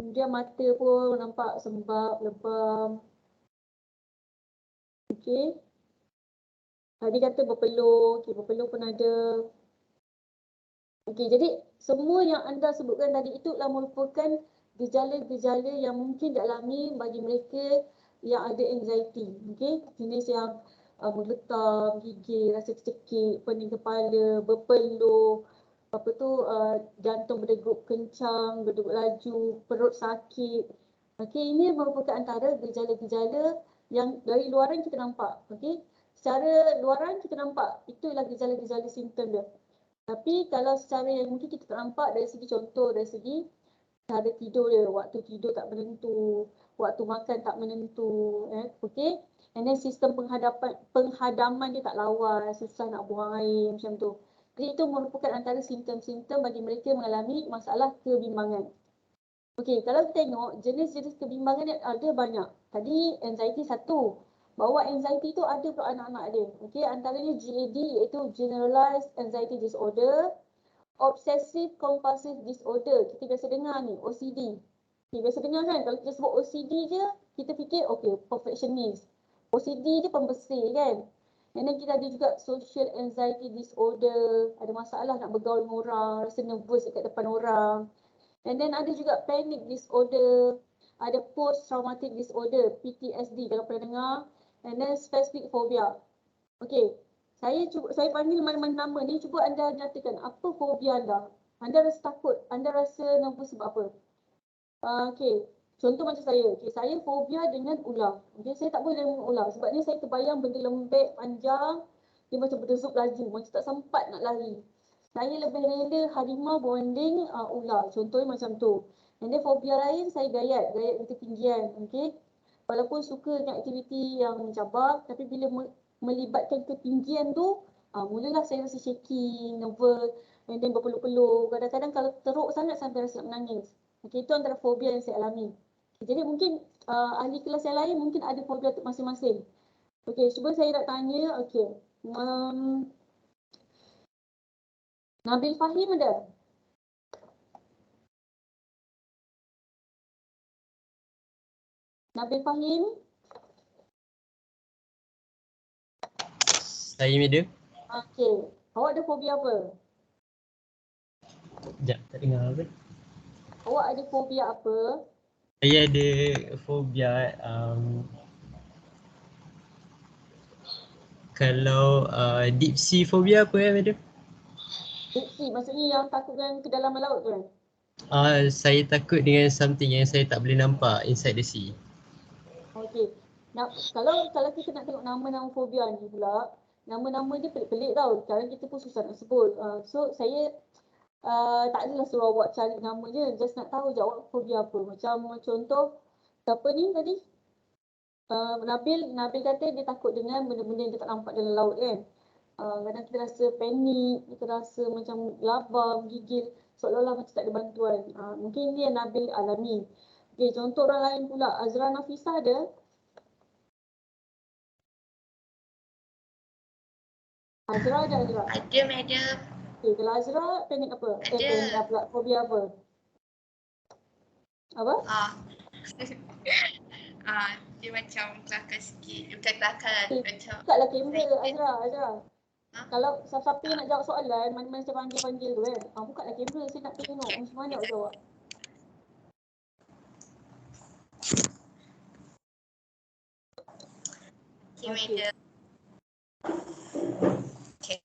Kemudian mata pun nampak sembab, lebam. Okey. Tadi kata berpeluh. Okey, berpeluh pun ada. Okey, jadi semua yang anda sebutkan tadi itu adalah merupakan gejala-gejala yang mungkin dialami bagi mereka yang ada anxiety. Okey, jenis yang menggetar, gigil, rasa tercekik, pening kepala, berpeluh, apa tu jantung berdegup kencang, berdegup laju, perut sakit. Okey, ini merupakan antara gejala-gejala yang dari luaran kita nampak. Okey, secara luaran kita nampak itulah gejala-gejala simptom dia. Tapi kalau secara yang mungkin kita tak nampak dari segi contoh, dari segi cara tidur dia, waktu tidur tak menentu, waktu makan tak menentu, okey. And then sistem penghadaman dia tak lawas, susah nak buang air macam tu. Jadi itu merupakan antara simptom-simptom bagi mereka mengalami masalah kebimbangan. Okey, kalau kita tengok jenis-jenis kebimbangan dia ada banyak. Tadi anxiety satu. Bahawa anxiety tu ada untuk anak-anak dia. Okey, antaranya GAD iaitu Generalized Anxiety Disorder, Obsessive Compulsive Disorder. Kita biasa dengar ni, OCD. Okay, biasa dengar kan, kalau kita sebut OCD je, kita fikir okey, perfectionist. OCD je pembersih kan. And then kita ada juga Social Anxiety Disorder, ada masalah nak bergaul dengan orang, rasa nervous dekat depan orang. And then ada juga Panic Disorder, ada Post Traumatic Disorder, PTSD kalau pernah dengar. And then Specific Phobia. Okey, saya panggil mana-mana nama ni, cuba anda nyatakan apa fobia anda. Anda rasa takut, anda rasa nervous sebab apa? Okey, contoh macam saya. Okey, saya fobia dengan ular. Okey, saya tak boleh dengan ular sebab ni saya terbayang benda lembek, panjang, dia macam berdezup laju, macam tak sempat nak lari. Saya lebih rela harimau berbanding ular. Contohnya macam tu. And then fobia lain, saya gayat dengan ketinggian. Okey, walaupun suka dengan aktiviti yang mencabar, tapi bila melibatkan ketinggian tu, mulalah saya rasa shaking, nervous, and then berpeluh-peluh. Kadang-kadang kalau teruk sangat sampai rasa nak menangis. Okey, itu antara fobia yang saya alami. Jadi mungkin ahli kelas yang lain mungkin ada fobia masing-masing. Okey, cuba saya nak tanya, okey. Nabil Fahim ada? Nabil Fahim? Saya media. Okey. Awak ada fobia apa? Sekejap, tak dengar apa. Awak ada fobia apa? Saya ada fobia kalau deep sea phobia apa madam? Deep sea, maksudnya yang takut dengan kedalaman laut tu kan? Saya takut dengan something yang saya tak boleh nampak inside the sea. Okey. Kalau kita nak tengok nama-nama fobia ni pula, nama-nama dia pelik-pelik tau. Sekarang kita pun susah nak sebut. So saya tak adalah suruh awak cari nama je. Just nak tahu je awak fobia apa. Macam contoh, siapa ni tadi? Nabil kata dia takut dengan benda-benda yang dia tak nampak dalam laut kan. Kadang kita rasa panik, kita rasa macam labam, gigil, seolah-olah macam tak ada bantuan. Mungkin ni yang Nabil alami. Okay, contoh orang lain pula, Azra Nafisah ada? Azra ada Azra? Ada madam. Okay, kalau Azra panik apa? Ada. Panik apa? Fobia apa? Apa? Dia macam kelakar sikit. Bukan kelakar, macam Bukanlah kamera Azra, Azra. Ha? Kalau siapa-siapa yang nak jawab soalan, mana-mana saya panggil-panggil tu kan. Bukalah kamera, saya nak tengok macam mana nak jawab. okay, madam. Okay.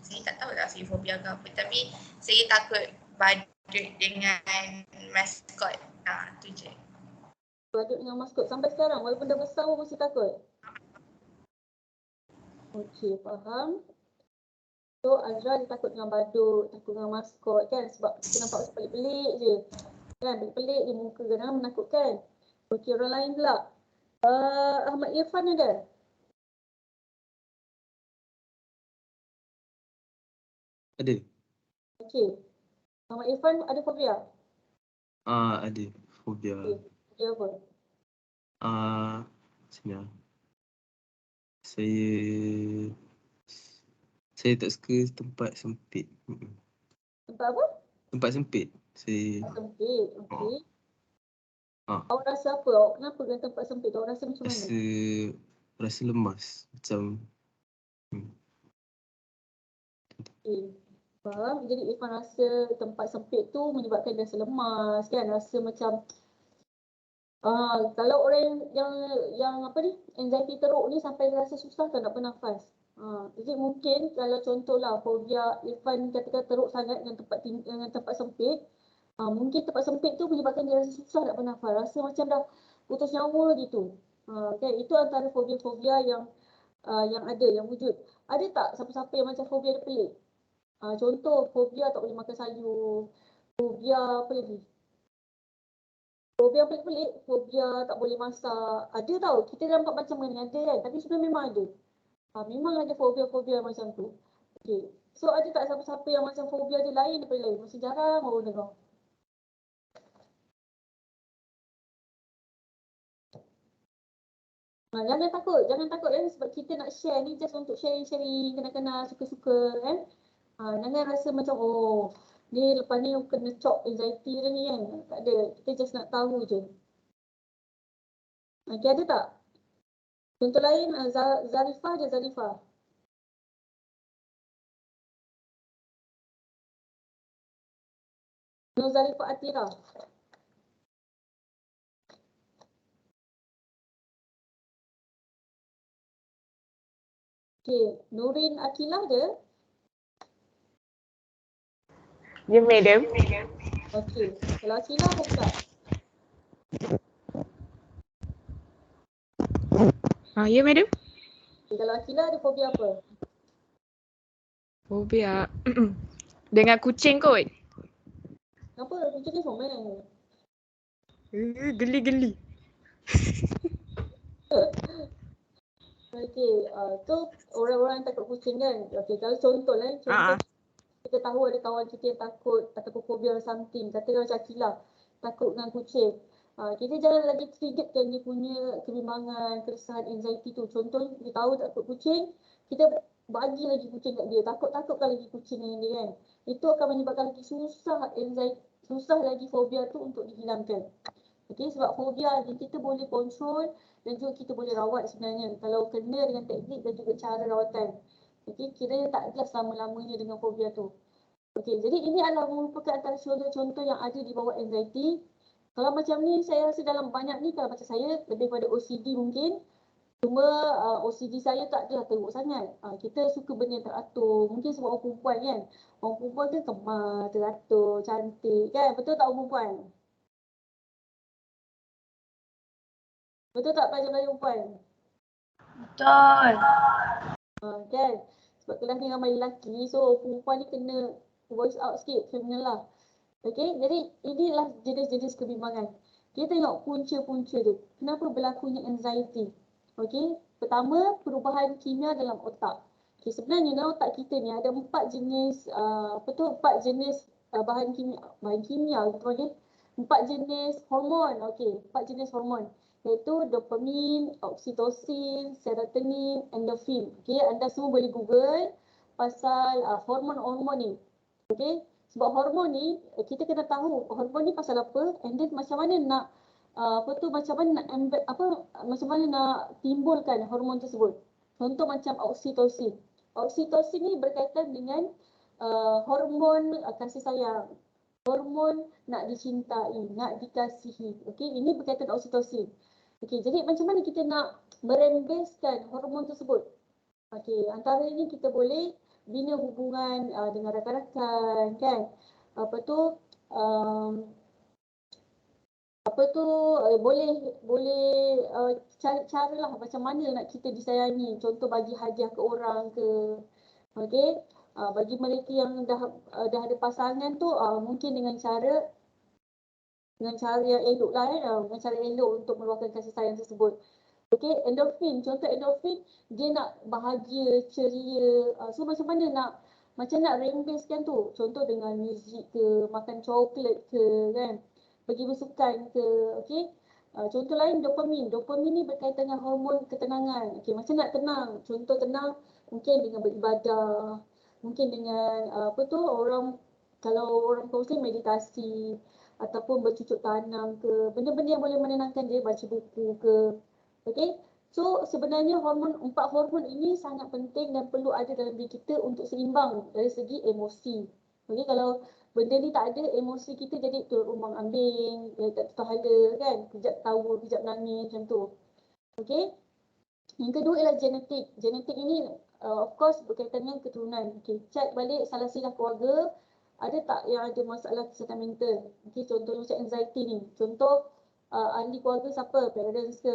Saya tak tahu lah saya fobia ke apa, tapi saya takut badut dengan maskot. Tu je. Badut dengan maskot sampai sekarang walaupun dah besar pun masih takut? Okey, faham. So Azra dia takut dengan badut, takut dengan maskot kan, sebab kita nampak macam pelik-pelik je. Kan, pelik-pelik dia muka kadang menakutkan. Okey, orang lain pula. Ahmad Irfan ada? Ada. Okey. Ahmad Irfan ada fobia? Ada. Fobia. Okey. Fobia apa? Sebenarnya. Saya tak suka tempat sempit. Tempat apa? Tempat sempit. Sempit. Okey. Awak rasa apa? Awak kenapa dengan tempat sempit? Awak rasa macam mana? Rasa lemas. Macam Okay. Faham? Jadi Irfan rasa tempat sempit tu menyebabkan dia rasa lemas kan? Rasa macam kalau orang yang apa ni, anxiety teruk ni sampai rasa susah tak nak bernafas. Jadi mungkin kalau contohlah fobia Irfan katakan teruk sangat dengan tempat sempit, mungkin tempat sempit tu menyebabkan dia rasa susah nak bernafas, rasa macam dah putus nyawa gitu. Kan, itu antara fobia-fobia yang ada, yang wujud. Ada tak siapa-siapa yang macam fobia dia pelik? Contoh fobia tak boleh makan sayur, fobia apa lagi? Fobia pelik-pelik, fobia tak boleh masak. Ada tau, kita nampak macam mana ada kan, tapi sebenarnya memang ada. Memang ada fobia-fobia macam tu. Okay. So ada tak siapa-siapa yang macam fobia dia lain daripada lain? Masih jarang baru dengar. Jangan takut kan, sebab kita nak share ni just untuk sharing-sharing, kenal-kenal, suka-suka kan. Jangan rasa macam ni lepas ni kena cop anxiety dah ni kan. Tak ada, kita just nak tahu je. Okay, ada tak? Contoh lain, Zarifah ada Zarifah. Nur Zarifah Atira. Okay, Nurin Akilah ada? Ya, madam. Okay, kalau Akilah ada tak? Ya, madam. Okay, kalau Akilah ada fobia apa? Fobia dengan kucing kot. Kenapa? Kucing ni comel. Geli-geli. Okay, tu orang-orang yang takut kucing kan. Okay, kalau contoh lah, kita tahu ada kawan kita yang takut ataupun fobia something, katakan macam Akilah, takut dengan kucing. Kita jangan lagi triggerkan dia punya kebimbangan, keresahan, anxiety tu. Contoh, dia tahu takut kucing, kita bagi lagi kucing kat dia, takut-takutkan lagi kucing dengan dia kan. Itu akan menyebabkan lagi susah anxiety, susah lagi fobia tu untuk dihilangkan. Okay, sebab fobia ni kita boleh kontrol dan juga kita boleh rawat sebenarnya kalau kena dengan teknik dan juga cara rawatan. Okay, kiranya tak adalah selama-lamanya dengan fobia tu. Okay, jadi ini adalah merupakan antara contoh-contoh yang ada di bawah anxiety. Kalau macam ni, saya rasa dalam banyak ni, kalau macam saya, lebih pada OCD mungkin. Cuma OCD saya tak adalah teruk sangat. Kita suka benda yang teratur. Mungkin sebab orang perempuan kan. Orang perempuan kan kemar, teratur, cantik kan. Betul tak orang perempuan? Betul tak pelajar-pelajar perempuan? Betul. Kan? Sebab kelas ni ramai lelaki, so perempuan ni kena voice out sikit, feminine lah. Okay, jadi inilah jenis-jenis kebimbangan. Kita tengok punca-punca tu. Kenapa berlakunya anxiety? Okay, pertama perubahan kimia dalam otak. Okay, sebenarnya dalam otak kita ni ada 4 jenis, bahan kimia, kita panggil 4 jenis hormon. Okay, 4 jenis hormon. iaitu dopamin, oksitosin, serotonin, endorfin. Okey, anda semua boleh Google pasal hormon-hormon ni. Okey, sebab hormon ni kita kena tahu hormon ni pasal apa, and then macam mana nak macam mana nak macam mana nak timbulkan hormon tersebut. Contoh macam oksitosin. Oksitosin ni berkaitan dengan hormon kasih sayang, hormon nak dicintai, nak dikasihi. Okey, ini berkaitan oksitosin. Okey, jadi macam mana kita nak merembeskan hormon tersebut? Okey, antaranya kita boleh bina hubungan dengan rakan-rakan, kan? Boleh cari caralah macam mana nak kita disayangi. Contoh bagi hadiah ke orang ke. Okey, bagi mereka yang dah ada pasangan tu mungkin dengan cara yang elok lah, dengan cara elok untuk meluahkan kasih sayang tersebut. Okey, endorfin, contoh endorfin dia nak bahagia, ceria. So macam mana nak rembeskan tu? Contoh dengan muzik ke, makan coklat ke, kan? Pergi bersukan ke, okey. Contoh lain dopamin. Dopamin ni berkaitan dengan hormon ketenangan. Okey, macam nak tenang. Contoh tenang mungkin dengan beribadah, mungkin dengan kalau orang Muslim meditasi ataupun bercucuk tanam ke, benda-benda yang boleh menenangkan dia, baca buku ke. Okey. So sebenarnya 4 hormon ini sangat penting dan perlu ada dalam diri kita untuk seimbang dari segi emosi. Okey, kalau benda ni tak ada, emosi kita jadi turut umbang ambing, tak terhala, kan? Kejap tawa, kejap nangis macam tu. Okey. Yang kedua ialah genetik. Genetik ini of course berkaitan dengan keturunan. Okey, check balik salah silap keluarga, ada tak yang ada masalah kesihatan mental. Okey, contohnya macam anxiety ni. Contoh ahli keluarga siapa? Parents ke,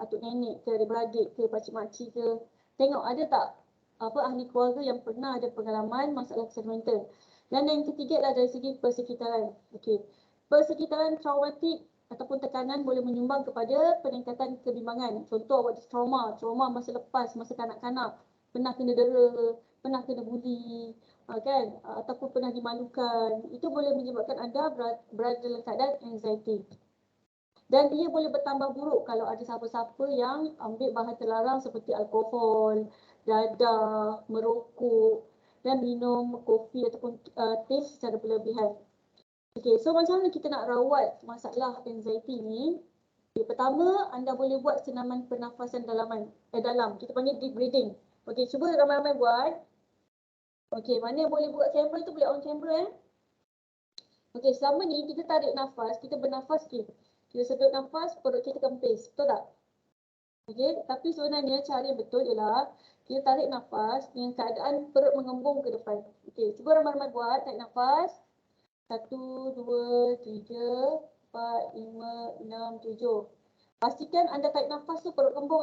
atuk nenek ke, adik-beradik ke, pakcik-makcik ke. Tengok ada tak ahli keluarga yang pernah ada pengalaman masalah kesihatan mental. Dan yang ketiga adalah dari segi persekitaran. Okey, persekitaran traumatik ataupun tekanan boleh menyumbang kepada peningkatan kebimbangan. Contoh awak trauma masa lepas, masa kanak-kanak, pernah kena dera, pernah kena buli, kan? Ataupun pernah dimalukan. Itu boleh menyebabkan anda berada dalam keadaan anxiety. Dan ia boleh bertambah buruk kalau ada siapa-siapa yang ambil bahan terlarang seperti alkohol, dadah, merokok dan minum kopi ataupun teh secara berlebihan. Okey, so macam mana kita nak rawat masalah anxiety ni? Okay, pertama, anda boleh buat senaman pernafasan dalam. Kita panggil deep breathing. Okey, cuba ramai-ramai buat. Okey, mana yang boleh buat kamera tu boleh on kamera. Okey, selama ni kita tarik nafas, kita bernafas sikit. Kita sedut nafas, perut kita kempis. Betul tak? Okey, tapi sebenarnya cara yang betul ialah kita tarik nafas dengan keadaan perut mengembung ke depan. Okey, cuba ramai-ramai buat. Tarik nafas. 1, 2, 3, 4, 5, 6, 7. Pastikan anda tarik nafas tu perut kembung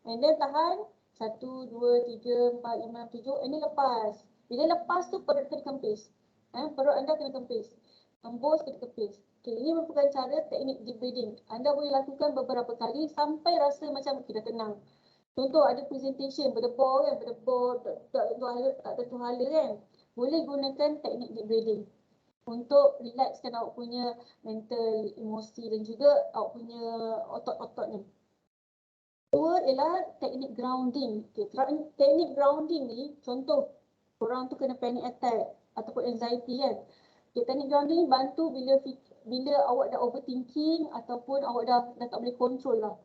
and then tahan. 1, 2, 3, 4, 5, 7. Ini lepas. Bila lepas tu perut kena kempis. Perut anda kena kempis. Hembus kena kempis. Okay, ini merupakan cara teknik deep breathing. Anda boleh lakukan beberapa kali sampai rasa macam kita tenang. Contoh ada presentation berdebor kan, tak tentu hala kan. Boleh gunakan teknik deep breathing untuk relaxkan awak punya mental, emosi dan juga awak punya otot-otot ni. Kedua ialah teknik grounding. Okay, teknik grounding ni contoh orang tu kena panic attack ataupun anxiety kan. Okay, teknik grounding ni bantu bila awak dah overthinking ataupun awak dah tak boleh control lah.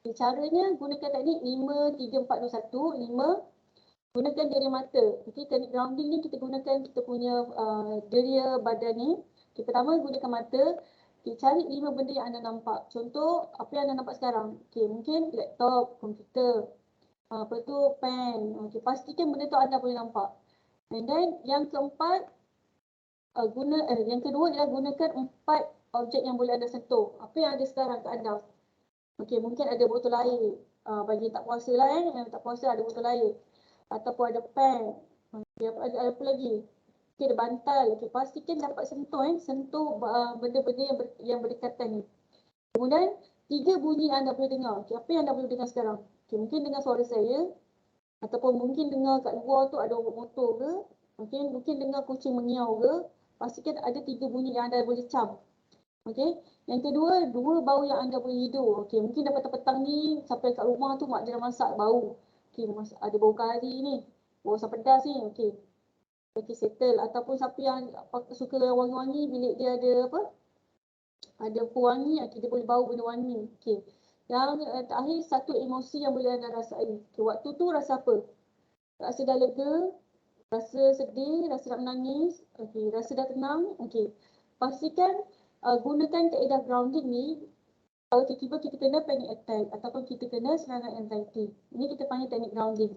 Okay, caranya gunakan teknik 5, 3, 4, 2, 1. 5, gunakan deria mata. Okay, teknik grounding ni kita gunakan kita punya deria badan ni. Okay, pertama gunakan mata. Okay, cari 5 benda yang anda nampak. Contoh, apa yang anda nampak sekarang? Okay, mungkin laptop, komputer, pen. Okay, pastikan benda tu anda boleh nampak. And then yang keempat, yang kedua ialah gunakan 4 objek yang boleh anda sentuh. Apa yang ada sekarang kat anda? Okey, mungkin ada botol air. Bagi tak puasa lah yang tak puasa ada botol air. Ataupun ada pen. Ada apa lagi? Okey, ada bantal. Okey, pastikan dapat sentuh benda-benda yang berdekatan ni. Kemudian 3 bunyi anda boleh dengar. Okey, apa yang anda boleh dengar sekarang? Okey, mungkin dengar suara saya ataupun mungkin dengar kat luar tu ada motor ke. Mungkin dengar kucing mengiau ke. Pastikan ada 3 bunyi yang anda boleh cam. Okey. Yang kedua, 2 bau yang anda boleh hidur. Okey, mungkin dah petang-petang ni sampai kat rumah tu mak dia dah masak bau. Okey, ada bau kari ni. Bau asam pedas ni. Okey. Okey, settle. Ataupun siapa yang suka wangi-wangi, bilik dia ada apa? Ada pewangi, okey, dia boleh bau benda wangi. Okey. Yang terakhir, satu emosi yang boleh anda rasai. Okey, waktu tu rasa apa? Rasa dah lega, rasa sedih, rasa nak menangis, okey, rasa dah tenang, okey. Pastikan gunakan kaedah grounding ni kalau tiba-tiba kita kena panic attack ataupun kita kena serangan anxiety. Ini kita panggil teknik grounding.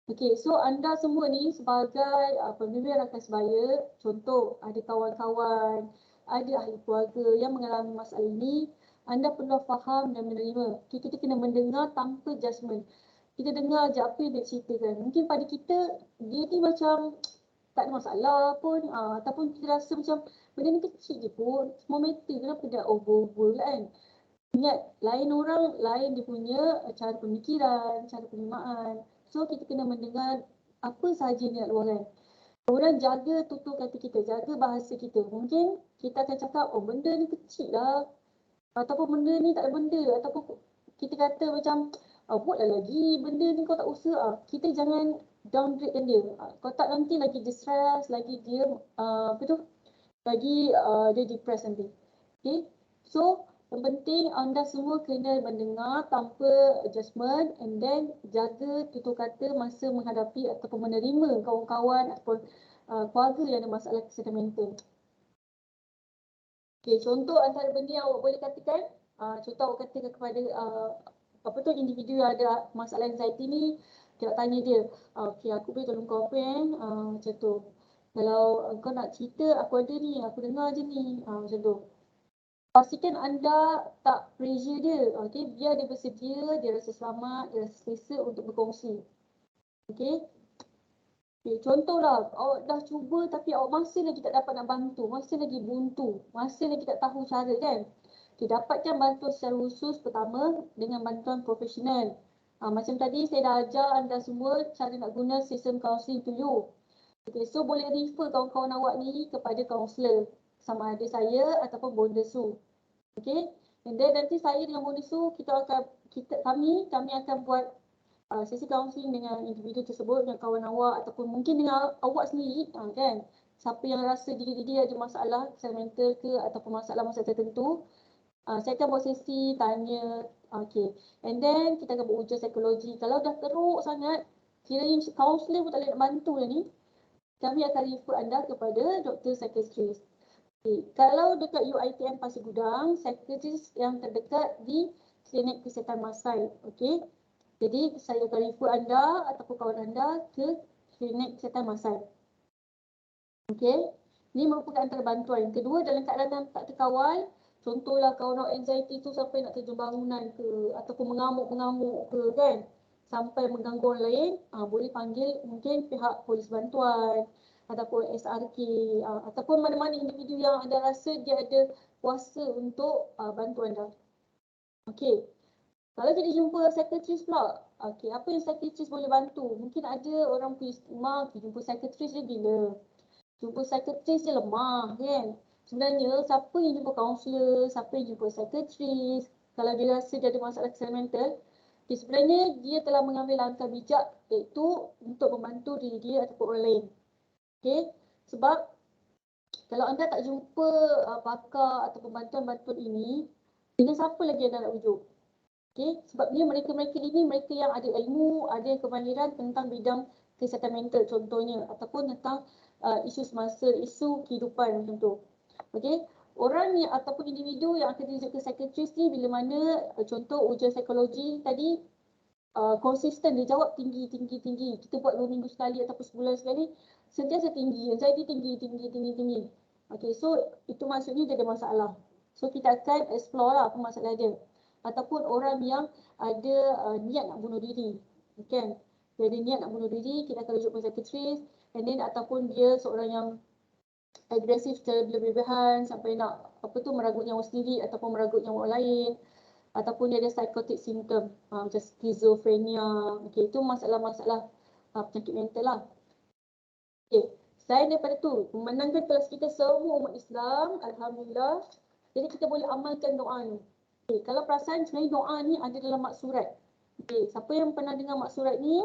Okey, so anda semua ni sebagai pemimpin rakan sebaya, contoh ada kawan-kawan, ada ahli keluarga yang mengalami masalah ini, anda perlu faham dan menerima. Okay, kita kena mendengar tanpa judgement. Kita dengar je apa yang dia ceritakan. Mungkin pada kita, dia ni macam tak ada masalah pun, ataupun kita rasa macam benda ni kecil je pun, semua matter, kenapa dah over kan? Ingat, lain orang, lain dia punya cara pemikiran, cara penerimaan. So, kita kena mendengar apa sahaja niat luaran. Kemudian jaga tutur kata kita, jaga bahasa kita. Mungkin kita akan cakap, oh benda ni kecil lah. Ataupun benda ni tak ada benda. Ataupun kita kata macam, buatlah lagi benda ni kau tak usah. Kita jangan downgradekan dia. Kalau tak nanti lagi dia stress, lagi dia, lagi dia depressed nanti. Okay, so yang penting anda semua kena mendengar tanpa adjustment and then jaga tutur kata masa menghadapi ataupun menerima kawan-kawan ataupun keluarga yang ada masalah kesihatan mental. Okay, contoh antara benda yang awak boleh katakan, contoh awak katakan kepada individu yang ada masalah anxiety ni, kita tanya dia, okay, aku boleh tolong kau apa macam tu. Kalau kau nak cerita, aku ada ni, aku dengar je ni, macam tu. Pastikan anda tak pressure dia, okay? Biar dia bersedia, dia rasa selamat, dia rasa selesa untuk berkongsi. Okay? Okay, contohlah, awak dah cuba tapi awak masih lagi tak dapat nak bantu, masih lagi buntu, masih lagi tak tahu cara kan? Okay, dapatkan bantuan secara khusus pertama dengan bantuan profesional. Macam tadi saya dah ajar anda semua cara nak guna sistem counselling to you. Okay, so boleh refer kawan-kawan awak ni kepada kaunselor. Sama ada saya ataupun Bonda Su. Okay, and then nanti saya dengan Bonda Su, kami akan buat sesi kaunseling dengan individu tersebut, dengan kawan awak ataupun mungkin dengan awak sendiri, kan. Siapa yang rasa diri dia ada masalah kesihatan mental ke ataupun masalah-masalah tertentu, saya akan buat sesi tanya, okay. And then kita akan buat ujian psikologi. Kalau dah teruk sangat, kiranya kaunselor pun tak boleh nak bantu dah ni, kami akan refer anda kepada doktor psikiatris. Okay. Kalau dekat UiTM Pasir Gudang, psikiatris yang terdekat di klinik kesihatan Masai. Okay. Jadi saya akan refer anda ataupun kawan anda ke klinik kesihatan Masai. Okay. Ini merupakan antara bantuan. Yang kedua, dalam keadaan tak terkawal, contohlah kawan awak anxiety tu sampai nak terjun bangunan ke ataupun mengamuk-mengamuk ke kan, sampai mengganggu orang lain, boleh panggil mungkin pihak polis bantuan ataupun SRK ataupun mana-mana individu yang anda rasa dia ada kuasa untuk bantu anda. Okey. Kalau kita jumpa psikiatris pula, okey, apa yang psikiatris boleh bantu? Mungkin ada orang punya stigma, jumpa psikiatris dia gila. Jumpa psikiatris dia lemah kan. Sebenarnya siapa yang jumpa kaunselor, siapa yang jumpa psikiatris, kalau dia rasa dia ada masalah kesihatan mental, sebenarnya dia telah mengambil langkah bijak iaitu untuk membantu diri dia ataupun orang lain. Okay, sebab kalau anda tak jumpa pakar ataupun bantuan-bantuan ini, dengan siapa lagi anda nak rujuk? Okay, sebab dia mereka-mereka ini mereka yang ada ilmu, ada kemahiran tentang bidang kesihatan mental contohnya ataupun tentang isu semasa, isu kehidupan macam tu. Okay, orang ni ataupun individu yang akan dirujuk ke psikiatris ni bila mana contoh ujian psikologi tadi konsisten, dia jawab tinggi. Kita buat 2 minggu sekali ataupun sebulan sekali, sentiasa tinggi, anxiety tinggi. Okay, so itu maksudnya dia ada masalah. So kita akan explore lah apa masalah dia. Ataupun orang yang ada niat nak bunuh diri. Kan? Dia ada niat nak bunuh diri, kita akan rujuk ke psikiatris. And then ataupun dia seorang yang agresif secara berlebihan sampai nak meragut nyawa sendiri ataupun meragut nyawa orang lain. Ataupun dia ada psychotic symptom, macam skizofrenia. Okay, itu masalah-masalah penyakit mental lah. Okay, selain daripada tu, memenangkan kelas kita semua umat Islam, Alhamdulillah, Jadi kita boleh amalkan doa ni. Okay, kalau perasan sebenarnya doa ni ada dalam maksurat. Okay, siapa yang pernah dengar maksurat ni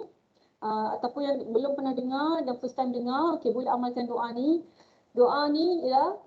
ataupun yang belum pernah dengar dan first time dengar, okay, boleh amalkan doa ni. Doa ni ialah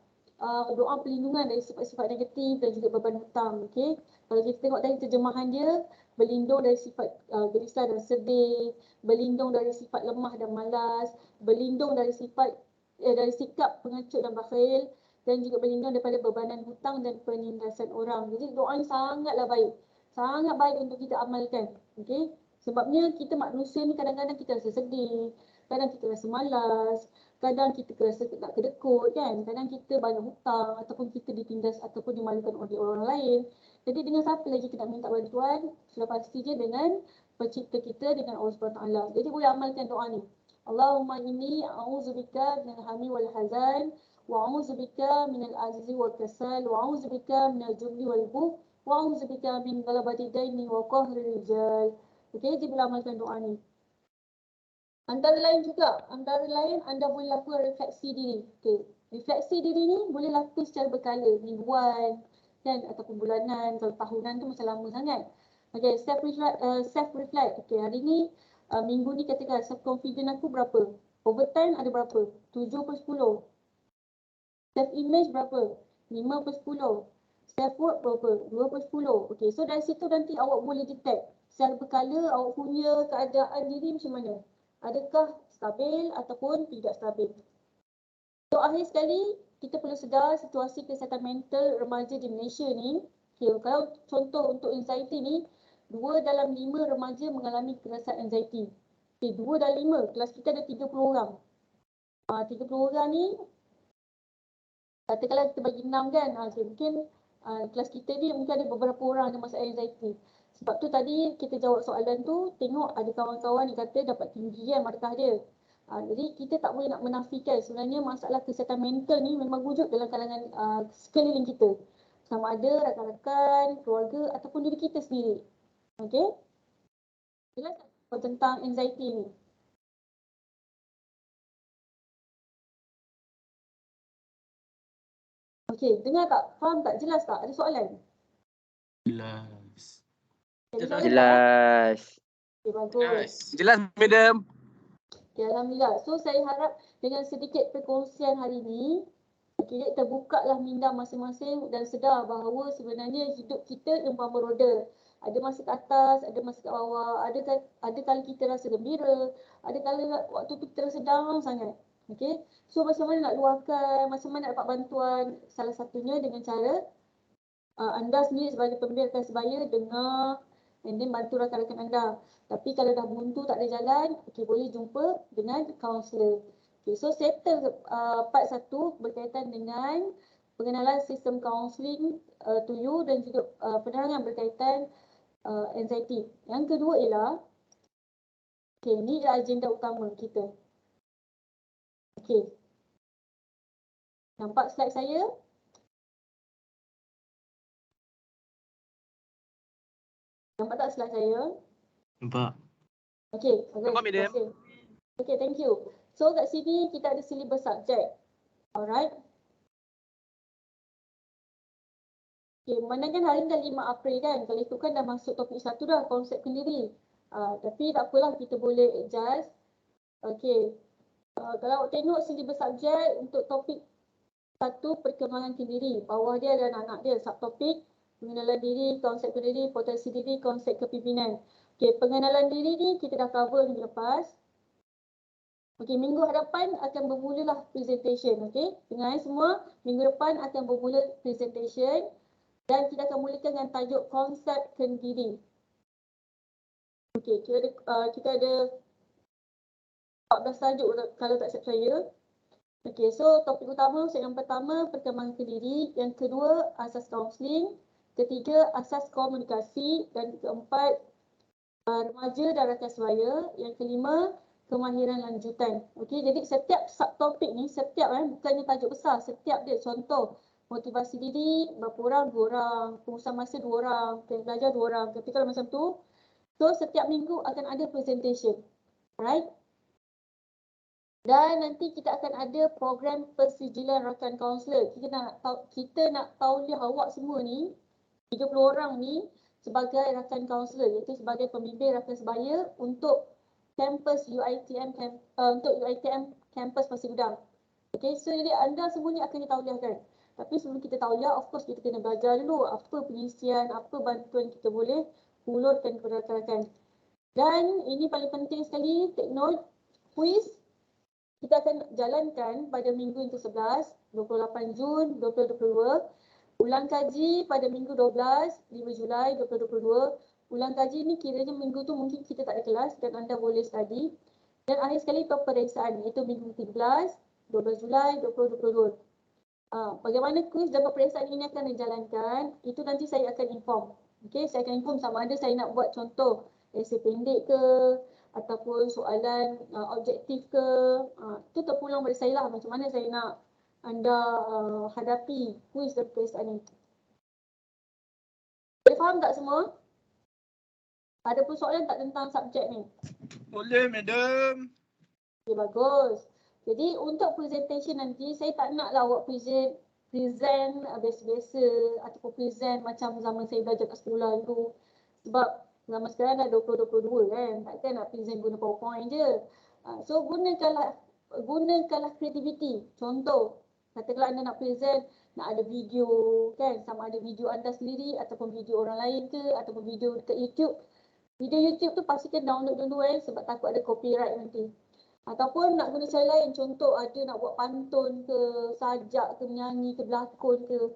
doa perlindungan dari sifat-sifat negatif dan juga beban hutang. Okay. Kalau kita tengok tadi terjemahan dia, berlindung dari sifat gelisah dan sedih, berlindung dari sifat lemah dan malas, berlindung dari sifat dari sikap pengecut dan bakhil, dan juga berlindung daripada bebanan hutang dan penindasan orang. Jadi doa ni sangatlah baik. Sangat baik untuk kita amalkan. Okay. Sebabnya kita manusia ni kadang-kadang kita rasa sedih, kadang kita rasa malas, kadang kita rasa nak kedekut kan, kadang kita banyak hutang ataupun kita ditindas ataupun dimalukan oleh orang lain. Jadi dengan siapa lagi kita nak minta bantuan? Sudah pasti je dengan pencipta kita, dengan Allah SWT. Jadi boleh amalkan doa ni. Allahumma inni a'udzubika minal hammi wal hazan wa a'udzubika minal ajzi wal kasal wa a'udzubika minal jubni wal bukh wa a'udzubika min ghalabati daini wa qahri rijal. Okey, jadi boleh amalkan doa ni. Antara lain anda boleh lakukan refleksi diri. Okay. Refleksi diri ni boleh lakukan secara berkala, mingguan kan, ataupun bulanan. Kalau tahunan tu macam lama sangat. Okay, self reflect. Okay, hari ni minggu ni katakan self confidence aku berapa? Overtime ada berapa? 7 per 10. Self image berapa? 5 per 10. Self worth berapa? 2 per 10. Okay, so dari situ nanti awak boleh detect secara berkala awak punya keadaan diri macam mana. Adakah stabil ataupun tidak stabil. So akhir sekali, kita perlu sedar situasi kesihatan mental remaja di Malaysia ni. Okay, kalau contoh untuk anxiety ni, 2 dalam 5 remaja mengalami kerasan anxiety. Okay, 2 dalam 5, kelas kita ada 30 orang. 30 orang ni, katakanlah kita bagi 6 kan, okay, mungkin kelas kita ni mungkin ada beberapa orang ada masalah anxiety. Sebab tu tadi kita jawab soalan tu, tengok ada kawan-kawan yang kata dapat tinggi kan markah dia. Jadi kita tak boleh nak menafikan sebenarnya masalah kesihatan mental ni memang wujud dalam kalangan sekeliling kita. Sama ada rakan-rakan, keluarga ataupun diri kita sendiri. Okey? Jelas tak tentang anxiety ni? Okey, dengar tak? Faham tak? Jelas tak? Ada soalan? Jelas. Jelas. Okay, bagus. Jelas, madam. Okay, Alhamdulillah. So, saya harap dengan sedikit perkongsian hari ini, okay, terbukalah minda masing-masing dan sedar bahawa sebenarnya hidup kita yang beroda. Ada masa ke atas, ada masa ke bawah, ada kali kita rasa gembira, ada kali waktu tu kita rasa down sangat. Okay. So, macam mana nak luahkan, macam mana nak dapat bantuan? Salah satunya dengan cara anda sendiri sebagai pembina sebaya dengar and then bantu rakan-rakan anda. Tapi kalau dah buntu tak ada jalan, okay, boleh jumpa dengan kaunselor. Okay, so settle part 1 berkaitan dengan pengenalan sistem kaunseling to you dan juga penerangan berkaitan anxiety. Yang kedua ialah, okay, ini adalah agenda utama kita. Okay. Nampak slide saya? Nampak tak slide saya? Nampak. Okay, Nampak, madam. Okay, thank you. So kat sini kita ada syllabus subjek. Alright. Okay, mana kan hari ni dah 5 April kan? Kalau ikutkan dah masuk topik 1 dah, konsep kendiri. Tapi tak apalah, kita boleh adjust. Okay. Kalau awak tengok syllabus subjek untuk topik 1, perkembangan kendiri. Bawah dia ada anak-anak dia, subtopik. Pengenalan diri, konsep kendiri, potensi diri, konsep kepimpinan. Okay, pengenalan diri ni kita dah cover minggu lepas. Okay, minggu hadapan akan bermulalah presentation. Okay, dengar semua. Minggu depan akan bermula presentation. Dan kita akan mulakan dengan tajuk konsep kendiri. Okay, kita ada 14 tajuk kalau tak silap saya. Okay, so topik utama, yang pertama perkembangan kendiri. Yang kedua, asas kaunseling. Ketiga, asas komunikasi. Dan keempat, remaja dan rakan sebaya. Yang kelima, kemahiran lanjutan. Okey, jadi setiap subtopik ni, bukannya tajuk besar, setiap dia contoh motivasi diri, berapa orang? 2 orang. Pengurusan masa 2 orang. Belajar 2 orang. Tapi kalau macam tu, so setiap minggu akan ada presentation. Alright? Dan nanti kita akan ada program persijilan rakan kaunselor. Kita nak tauliah awak semua ni, 30 orang ni sebagai rakan kaunselor, iaitu sebagai pembimbing rakan sebaya untuk kampus UiTM, untuk UiTM kampus Pasir Gudang. Okay, so jadi anda semua ni akan ditauliahkan. Tapi sebelum kita tauliah, of course kita kena belajar dulu apa pengisian, apa bantuan kita boleh hulurkan kepada rakan-rakan. Dan ini paling penting sekali, take note, quiz kita akan jalankan pada minggu yang ke-11, 28 Jun 2022. Ulang kaji pada minggu 12, 5 Julai 2022. Ulang kaji ni kiranya minggu tu mungkin kita tak ada kelas dan anda boleh study. Dan akhir sekali peperiksaan iaitu minggu 13, 12 Julai 2022. Bagaimana kuis dan peperiksaan ini akan dijalankan, itu nanti saya akan inform. Okay, saya akan inform sama ada saya nak buat contoh esei pendek ke, ataupun soalan objektif ke, itu terpulang pada saya lah macam mana saya nak anda hadapi kuis dan peperiksaan ini. Boleh faham tak semua? Ada pun soalan tak tentang subjek ni? Boleh, madam. Okay, bagus. Jadi untuk presentation nanti, saya tak naklah awak present biasa-biasa ataupun present macam zaman saya belajar kat sekolah dulu. Sebab zaman sekarang dah 2022 kan, takkan nak present guna PowerPoint je. So gunakanlah creativity. Contoh, katakanlah anda nak present, nak ada video kan, sama ada video anda sendiri ataupun video orang lain ke, ataupun video dekat YouTube. Video YouTube tu pastikan download dulu sebab takut ada copyright nanti. Ataupun nak guna cara lain, contoh ada nak buat pantun ke, sajak ke, menyanyi ke, berlakon ke.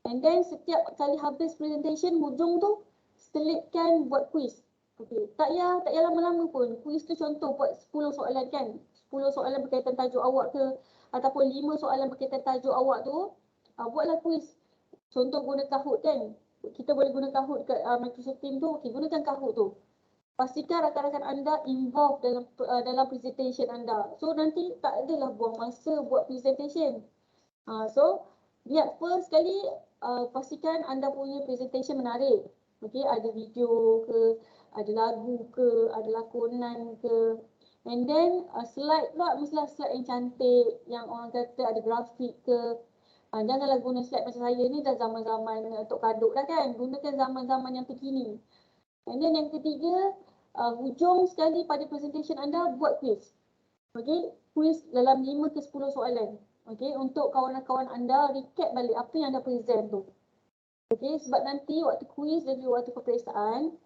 And then setiap kali habis presentation, hujung tu selitkan buat quiz. Okay. Tak payah lama-lama pun. Quiz tu contoh buat 10 soalan kan. 10 soalan berkaitan tajuk awak ke, ataupun 5 soalan berkaitan tajuk awak tu, buatlah quiz. Contoh guna Kahoot kan. Kita boleh guna Kahoot dekat Microsoft Teams tu. Okay, gunakan Kahoot tu. Pastikan rakan-rakan anda involved dalam presentation anda. So nanti tak adalah buang masa buat presentation. So lihat first sekali, pastikan anda punya presentation menarik. Okay, ada video ke, ada lagu ke, ada lakonan ke. And then slide pula, mestilah slide yang cantik, yang orang kata ada grafik ke. Janganlah guna slide macam saya ni, dah zaman-zaman untuk kaduk dah kan. Gunakan zaman-zaman yang terkini. And then yang ketiga, hujung sekali pada presentation anda buat quiz. Okay, quiz dalam 5 ke 10 soalan. Okay, untuk kawan-kawan anda recap balik apa yang anda present tu. Okay, sebab nanti waktu quiz dan juga waktu peperiksaan,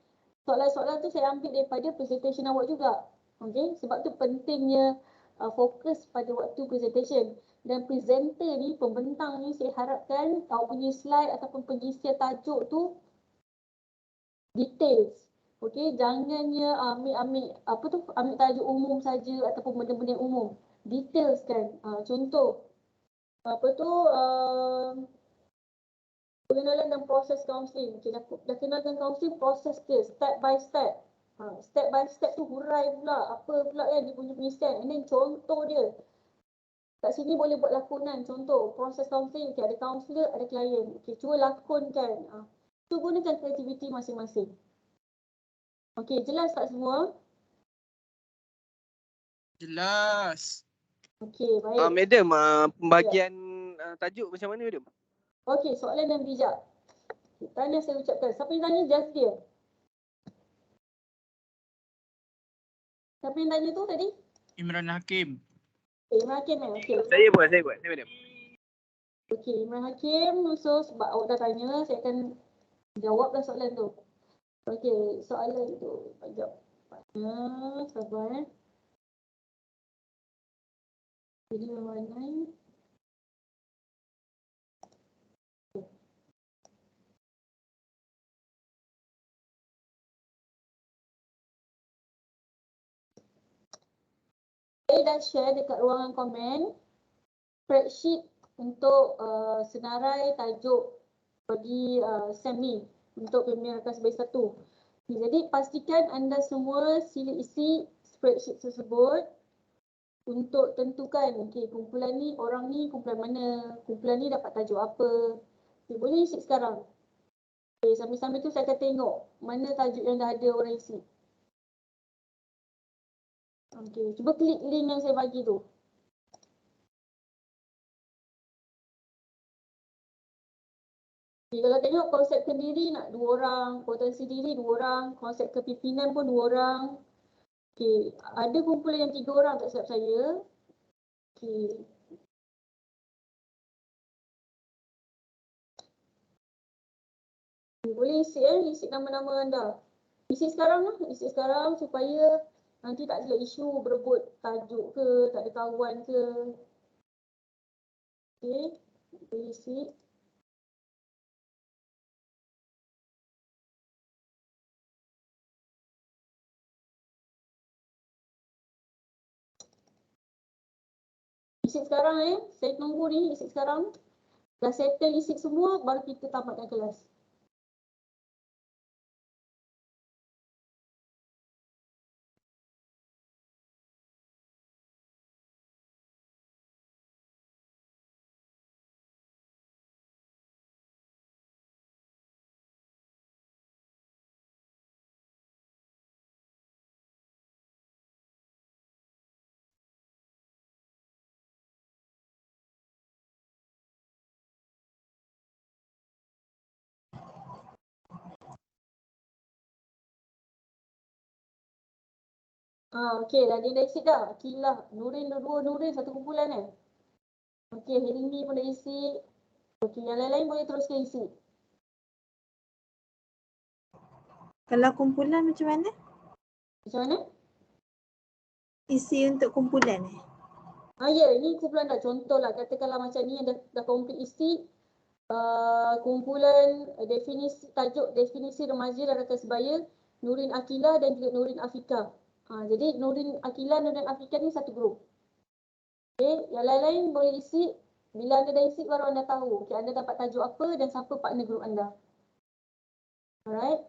soalan-soalan tu saya ambil daripada presentation awak juga. Okay, sebab tu pentingnya fokus pada waktu presentation. Dan presenter ni, pembentang ni, saya harapkan awak punya slide ataupun pengisian tajuk tu details. Okey, jangannya ambil tajuk umum saja ataupun benda-benda umum. Details kan. Contoh pengenalan dan proses kaunseling. Okay, dah kenalkan kaunseling, proses dia step by step. Step by step tu hurai pula apa pula dia punya pengisian. And then contoh dia. Kat sini boleh buat lakonan. Contoh proses kaunseling, okay, ada kaunselor, ada klien. Okey, cuba lakonkan. Tu gunakan kreativiti masing-masing. Okey, jelas tak semua? Jelas. Okey, baik. Madam, pembagian tajuk macam mana, madam? Okey, soalan dan bijak. Tanya saya ucapkan. Siapa yang tanya? Just dia. Siapa yang tanya tu tadi? Imran Hakim. Imran Hakim okey. Saya buat, madam. Okey, Imran Hakim. So, sebab awak dah tanya, saya akan jawablah soalan tu. Okey, soalan tu. Sekejap. Sabar. Video online. Saya dah share dekat ruangan komen spreadsheet untuk senarai tajuk bagi SEM ni untuk pemilihan rakan sebaya 1. Jadi pastikan anda semua sila isi spreadsheet tersebut untuk tentukan kumpulan ni, orang ni kumpulan mana, kumpulan ni dapat tajuk apa. Boleh isi sekarang. Sambil-sambil tu saya akan tengok mana tajuk yang dah ada orang isi. Cuba klik link yang saya bagi tu. Okay, kalau tengok konsep kendiri nak 2 orang, potensi diri 2 orang, konsep kepimpinan pun 2 orang. Okay, ada kumpulan yang 3 orang tak silap saya. Okay. Boleh isi nama-nama anda. Isi sekarang lah, isi sekarang supaya nanti tak ada isu berebut tajuk ke, tak ada kawan ke. Okay, boleh isi. Isi sekarang saya tunggu ni isi sekarang. Dah settle isi semua baru kita tamatkan kelas. Okey, dah dia dah isi dah. Akilah, Nurin dua Nurin satu kumpulan Okey, Helmi pun dah isi. Okey, yang lain-lain boleh teruskan isi. Kalau kumpulan macam mana? Macam mana? Isi untuk kumpulan Ya, ini kumpulan dah. Contohlah, katakanlah macam ni yang dah komplit isi. Kumpulan definisi tajuk definisi remaja dan rakan sebaya Nurin Akilah dan juga Nurin Afika. Jadi Nurin Akilah, Nurin Afika ni satu grup. Okey, yang lain-lain boleh isi. Bila anda dah isi baru anda tahu okay, anda dapat tajuk apa dan siapa partner grup anda. Alright.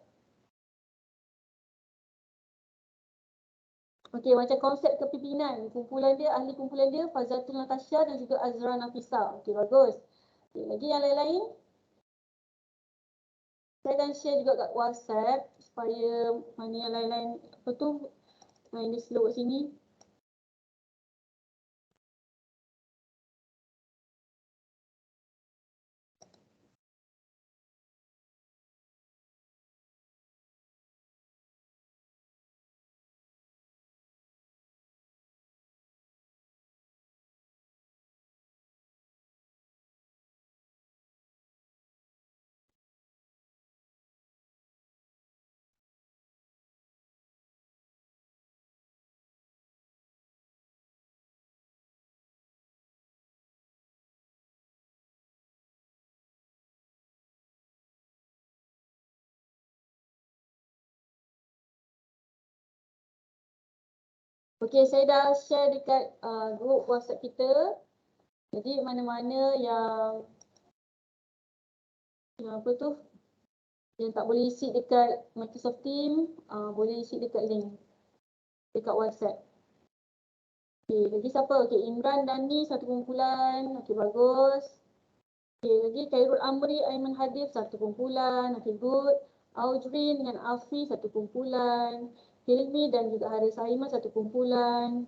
Okey, macam konsep kepimpinan. Kumpulan dia, ahli kumpulan dia Fazatul Natasha dan juga Azra Nafisa. Okey, bagus. Okay, lagi yang lain-lain. Saya akan share juga kat WhatsApp supaya mana yang lain-lain apa tu main dia slow kat sini. Okey, saya dah share dekat grup WhatsApp kita. Jadi mana-mana yang apa tu yang tak boleh isi dekat Microsoft Teams, boleh isi dekat link dekat WhatsApp. Okey, lagi siapa? Okey, Imran Dani satu kumpulan. Okey, bagus. Okey, lagi Khairul Amri, Aiman Hadif satu kumpulan. Okey, good. Audrin dengan Afi satu kumpulan. Hilmi dan juga Haris Aiman satu kumpulan.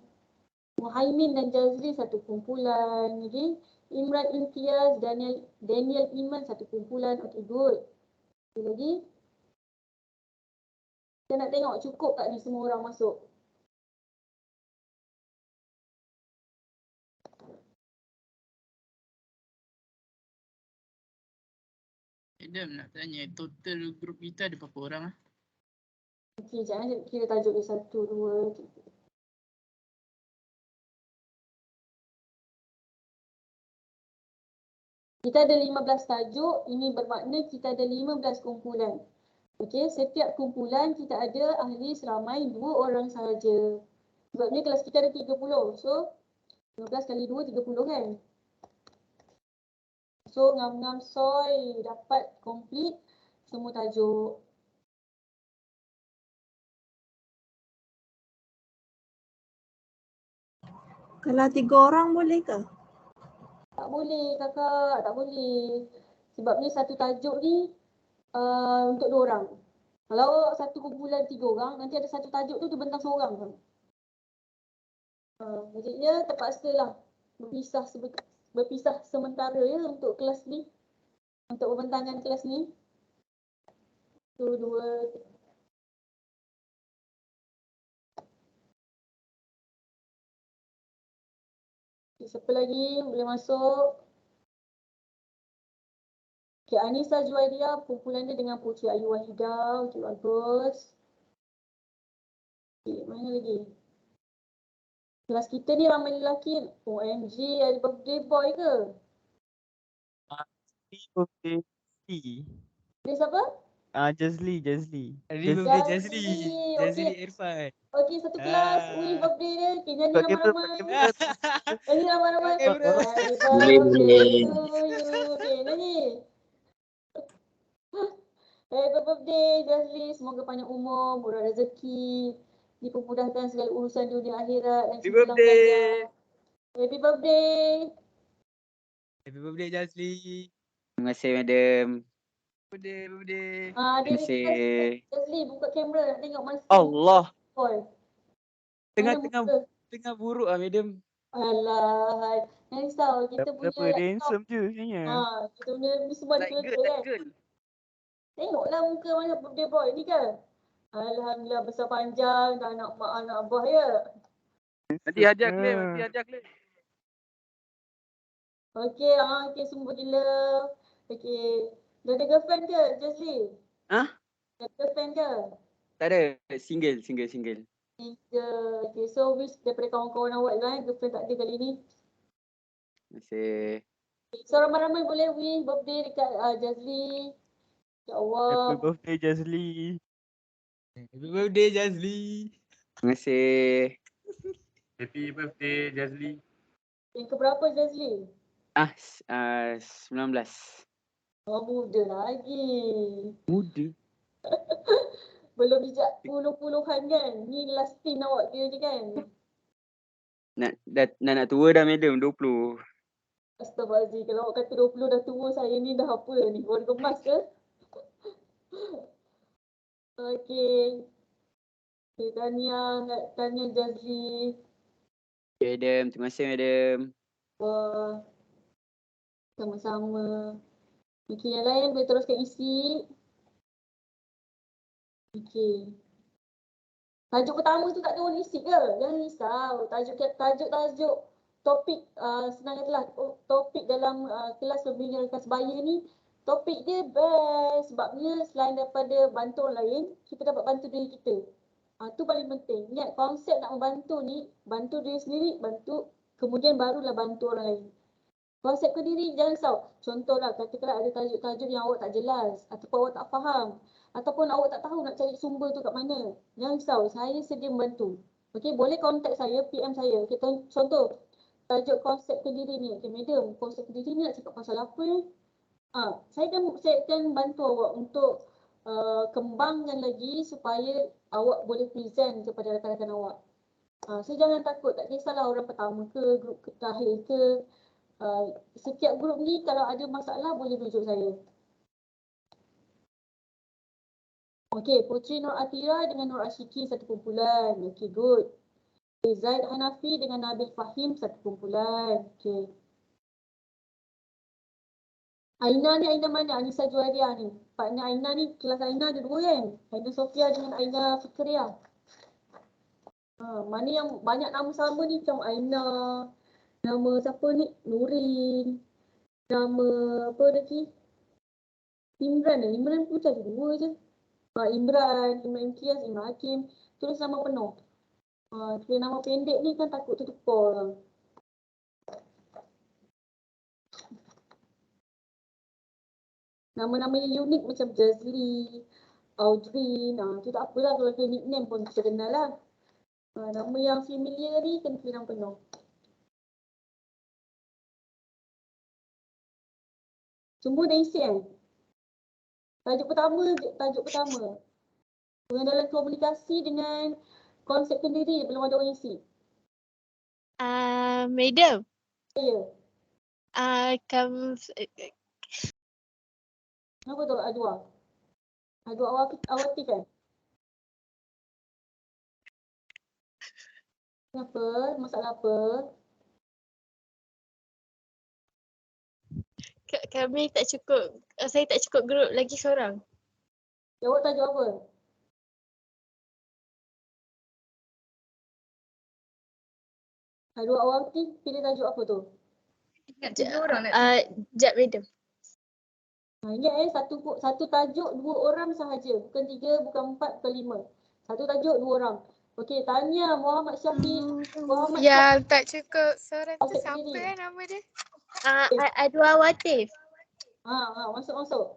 Muhaimin dan Jazri satu kumpulan. Okay. Imran Imtiaz, Daniel Iman satu kumpulan. Okey, good. Okay, lagi. Kita nak tengok cukup tak ni semua orang masuk. Adam nak tanya, total grup kita ada berapa orang? Okey, jangan kira tajuk dia 1, 2, 3. Kita ada 15 tajuk, ini bermakna kita ada 15 kumpulan. Okey, setiap kumpulan kita ada ahli seramai 2 orang sahaja. Sebabnya kelas kita ada 30. So, 15 kali 2, 30 kan? So, ngam-ngam soy dapat komplit semua tajuk. Kalau 3 orang boleh ke? Tak boleh kakak, tak boleh. Sebabnya satu tajuk ni untuk 2 orang. Kalau satu kumpulan 3 orang, nanti ada satu tajuk tu bentang seorang kan. Jadi dia terpaksalah berpisah sementara ya untuk kelas ni. untuk pembentangan kelas ni. 1, 2, siapa lagi boleh masuk? Okay, Anissa Juwairia, kumpulan dia dengan Putri Ayu Wahidah. Okay, bagus. Okay, mana lagi? Kelas kita ni ramai lelaki. OMG, ada birthday boy ke? Birthday. Dia siapa? Jazli. Happy birthday Jazli. Jazli. Jazli Okay. Irfan. Okay, satu kelas. Ui, birthday dia. Okay, nyanyi Buka kamera, ramai-ramai. buka Nyanyi ramai-ramai. Buka kamera. Happy Boleh, birthday boleh. to you. Okay, nyanyi. Happy birthday Jazli. Semoga panjang umur, murah rezeki, dipermudahkan segala urusan dunia akhirat dan Happy cinta dalam birthday. belajar. Happy birthday. Happy birthday Jazli. Terima kasih madam. Birthday. Dia Terima request kasih. Jazli buka kamera nak tengok masa Allah. boy. Tengah buruk ah madam. Alah, jangan risau. Kita Siapa punya dia laptop. handsome je sebenarnya. Kita punya ni semua Like dikelek girl, kan. like girl. Tengoklah muka mana birthday boy ni kan. Alhamdulillah besar panjang dah anak mak anak abah ya. Nanti hadiah claim, Okey, okey semua gila. Okey. Dah ada girlfriend ke Jazli? Hah? Dah ada girlfriend ke? Tak ada, single. Tiga. Okey, so wish daripada kawan-kawan awak lah girlfriend tak ada kali ni. Terima kasih. So ramai-ramai boleh wish birthday dekat Jazli. Ya Allah. Happy birthday Jazli. Happy birthday Jazli. Terima kasih. Happy birthday Jazli. Yang keberapa Jazli? 19. Oh, muda lagi. Muda. Belum bijak puluh-puluhan kan? Ni last teen awak kira je kan? Nak tua dah madam, 20. Astaghfirullahaladzim. Kalau awak kata 20 dah tua, saya ni dah apa ni? Baru kemas ke? Okey. Okay, Tanya Jazli. Okay madam, terima kasih madam. Wah. Sama-sama. Okey, yang lain boleh teruskan isi. Okey. Tajuk pertama tu tak ada orang isi ke? Jangan risau. Tajuk topik senang katalah topik dalam kelas pembinaan kelas sebaya ni, topik dia best sebabnya selain daripada bantu orang lain, kita dapat bantu diri kita. Tu paling penting. Ingat konsep nak membantu ni, bantu diri sendiri, kemudian barulah bantu orang lain. Konsep ke diri jangan risau. Contohlah katakanlah ada tajuk-tajuk yang awak tak jelas ataupun awak tak faham ataupun awak tak tahu nak cari sumber tu kat mana. Jangan risau, saya sedia membantu. Okey, boleh contact saya, PM saya. Okay, contoh tajuk konsep ke diri ni. Okey, madam, konsep ke diri ni nak cakap pasal apa ni? Saya akan bantu awak untuk kembangkan lagi supaya awak boleh present kepada rakan-rakan awak. So jangan takut, tak kisahlah orang pertama ke, grup terakhir ke. Setiap grup ni kalau ada masalah boleh rujuk saya. Okey, Putri Nur Atira dengan Nur Ashiki satu kumpulan. Okey, good. Zaid Hanafi dengan Nabil Fahim satu kumpulan. Okey. Aina ni Aina mana? Anissa Juwairia ni. Partner Aina ni, kelas Aina ada dua kan? Aina Sofia dengan Aina Fikriah. Mana yang banyak nama sama ni macam Aina, nama siapa ni? Nurin. Nama apa lagi? Imran pun ada dua je. Imran Kias, Imran Hakim. Tulis nama penuh. Tulis nama pendek ni kan takut terlupa orang. Nama-nama yang unik macam Jazli, Audrey, tu tak apalah kalau dia nickname pun kita kenal lah. Nama yang familiar ni kena tulis nama penuh. Semua dah isi kan? Tajuk pertama. Pengenalan komunikasi dengan konsep sendiri belum ada orang isi. Madam. Ya. Kenapa tu Adwa? Adwa awati kan? Kenapa? Masalah apa? Kami tak cukup, saya tak cukup grup lagi seorang. Jawab tajuk apa? Dua awal team pilih tajuk apa tu? Ingat 3 orang nak Jap madam. Ingat satu tajuk 2 orang sahaja. Bukan 3, bukan 4, bukan 5. Satu tajuk 2 orang. Okey, tanya Muhammad Syafiq. Muhammad Yang tak cukup seorang tu Masuk siapa sendiri. nama dia? Adwa Watif. Masuk.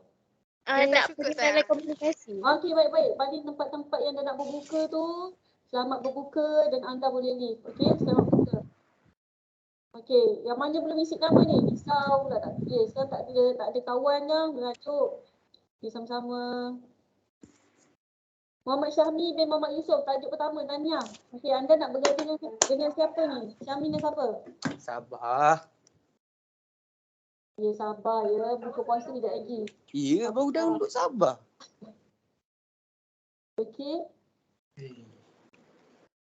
Dia tak Nak cukup pengenalan tak? komunikasi. Okey, baik-baik. Pada tempat-tempat yang dah nak berbuka tu, selamat berbuka dan anda boleh leave. Okey, selamat berbuka. Okey, yang mana belum isi nama ni? Risau pula tak tulis. Sekarang tak ada kawan dah, merajuk. Okay, sama-sama. Muhammad Syahmi bin Muhammad Yusof, tajuk pertama, Tania. Okey, anda nak berganti dengan siapa ni? Syahmi dengan siapa? Sabar. Ya, sabar ya. Buka puasa sekejap lagi. Ya, baru download sabar. Okey.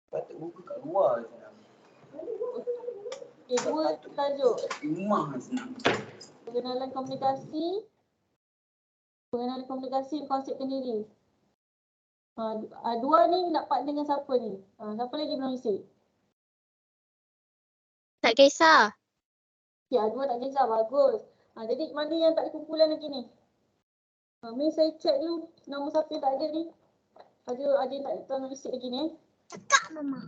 Patut buka kat luar je. Okey, 2 tajuk. Rumah senang. Pengenalan komunikasi. Pengenalan komunikasi konsep kendiri. 2 ni nak partner dengan siapa ni? Siapa lagi belum isi? Tak kisah. Okey, 2 tak kisah. Bagus. Jadi mana yang tak ada kumpulan lagi ni? Mari saya check dulu nama siapa yang tak ada ni. Ada yang tak nak isi lagi ni. Cakap mama.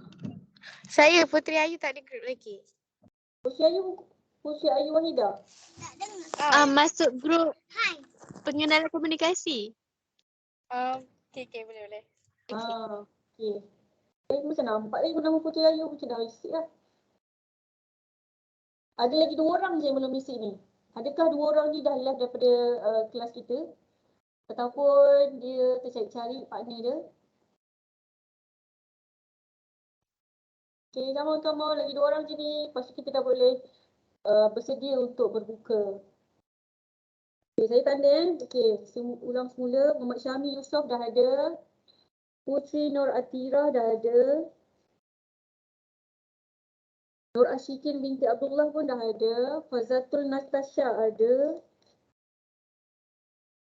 Saya Putri Ayu tak ada grup lagi. Putri Ayu Wahida. Masuk grup pengenalan komunikasi. Okay, boleh. Okey. Macam nampak lagi nama Putri Ayu. Macam dah isi lah. Ada lagi 2 orang je yang belum isi ni. Adakah 2 orang ni dah left daripada kelas kita? Ataupun dia tercari-cari partner dia? Okey, come on. Lagi 2 orang je ni. Lepas tu kita dah boleh bersedia untuk berbuka. Okey, saya tanda. Okey, ulang semula. Muhammad Syahmi Yusof dah ada. Putri Nur Atira dah ada. Nur Ashikin binti Abdullah pun dah ada. Fazatul Natasha ada.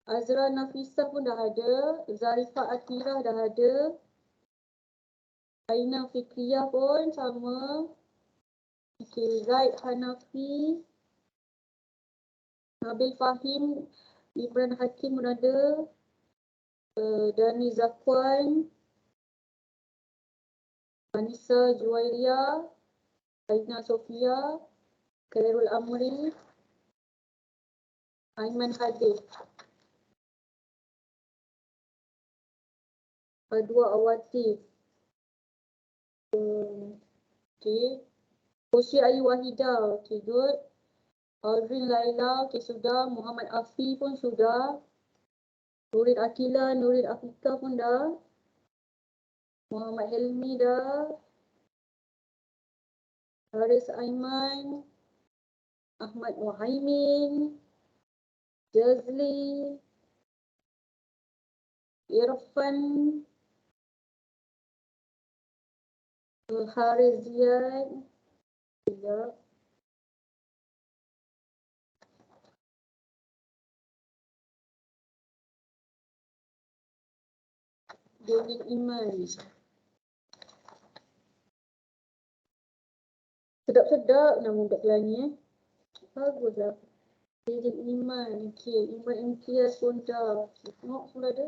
Azra Nafisah pun dah ada. Zarifah Atira dah ada. Aina Fikriyah pun sama. Okey, Zaid Hanafi. Nabil Fahim. Ibran Hakim pun ada. Dani Zakwan. Anissa Juwairia. Aina Sofia. Khairul Amri. Aiman Hadir. Adwa Awatif. Okey. Putri Ayu Wahida. Okey, good. Aldrin Laila. Okey, sudah. Muhammad Afi pun sudah. Nurin Akila, Nurin Afika pun dah. Muhammad Helmi dah. Haris Aiman. Ahmad Muhaimin. Jazli. Irfan. Haris Ziad. Sekejap. Jolin Iman. Sedap-sedap nama budak Kelantan Baguslah. Jolin Iman. Okey, Iman Imtiaz pun dah. Tengok sudah ada.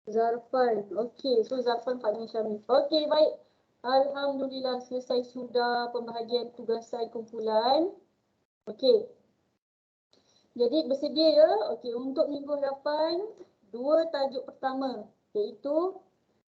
Zarfan. Okey, so Zarfan Pak Syamil. Okey, baik. Alhamdulillah selesai sudah pembahagian tugasan kumpulan. Okey. Jadi bersedia ya. Okey, untuk minggu hadapan 2 tajuk pertama iaitu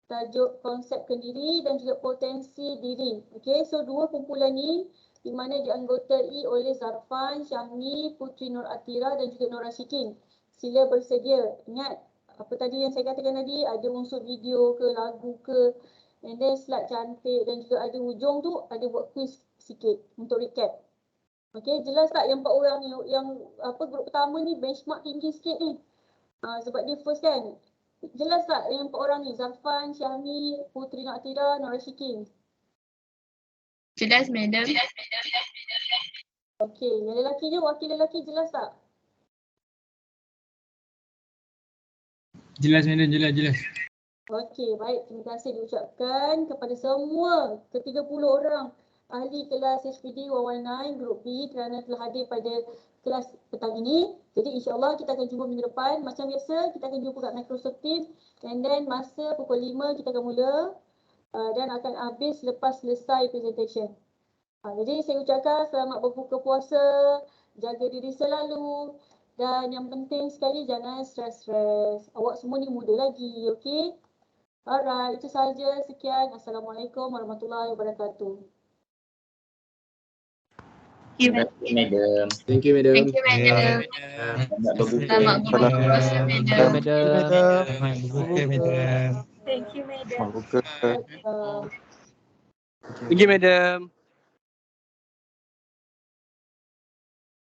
tajuk konsep kendiri dan juga potensi diri. Okey, so 2 kumpulan ni di mana dianggotai oleh Zarfan, Syahmi, Putri Nur Atira dan juga Nur Ashikin. Sila bersedia. Ingat apa tadi yang saya katakan tadi, ada unsur video ke, lagu ke, and then slide cantik dan juga ada hujung tu ada buat quiz sikit untuk recap. Okey, jelas tak yang 4 orang ni, yang grup pertama ni benchmark tinggi sikit ni. Sebab dia first kan. Jelas tak yang 4 orang ni, Zarfan, Syahmi, Putri Nur Atira, Nur Ashikin. Jelas, madam. Okey, yang lelaki je, wakil lelaki jelas tak? Jelas madam, jelas. Okey, baik. Terima kasih diucapkan kepada semua ke-30 orang ahli kelas HPD 119 Grup B kerana telah hadir pada kelas petang ini. Jadi insyaAllah kita akan jumpa minggu depan. Macam biasa, kita akan jumpa kat Microsoft Teams. And then masa pukul 5 kita akan mula dan akan habis lepas selesai presentation. Jadi saya ucapkan selamat berbuka puasa, jaga diri selalu. Dan yang penting sekali jangan stres-stres. Awak semua ni muda lagi, okey? Alright, itu sahaja. Sekian. Assalamualaikum warahmatullahi wabarakatuh. Thank you, madam. Thank you, madam. Thank you, madam. Selamat berbuka. Selamat berbuka puasa, madam. Thank you, madam. Buka. Thank you, madam.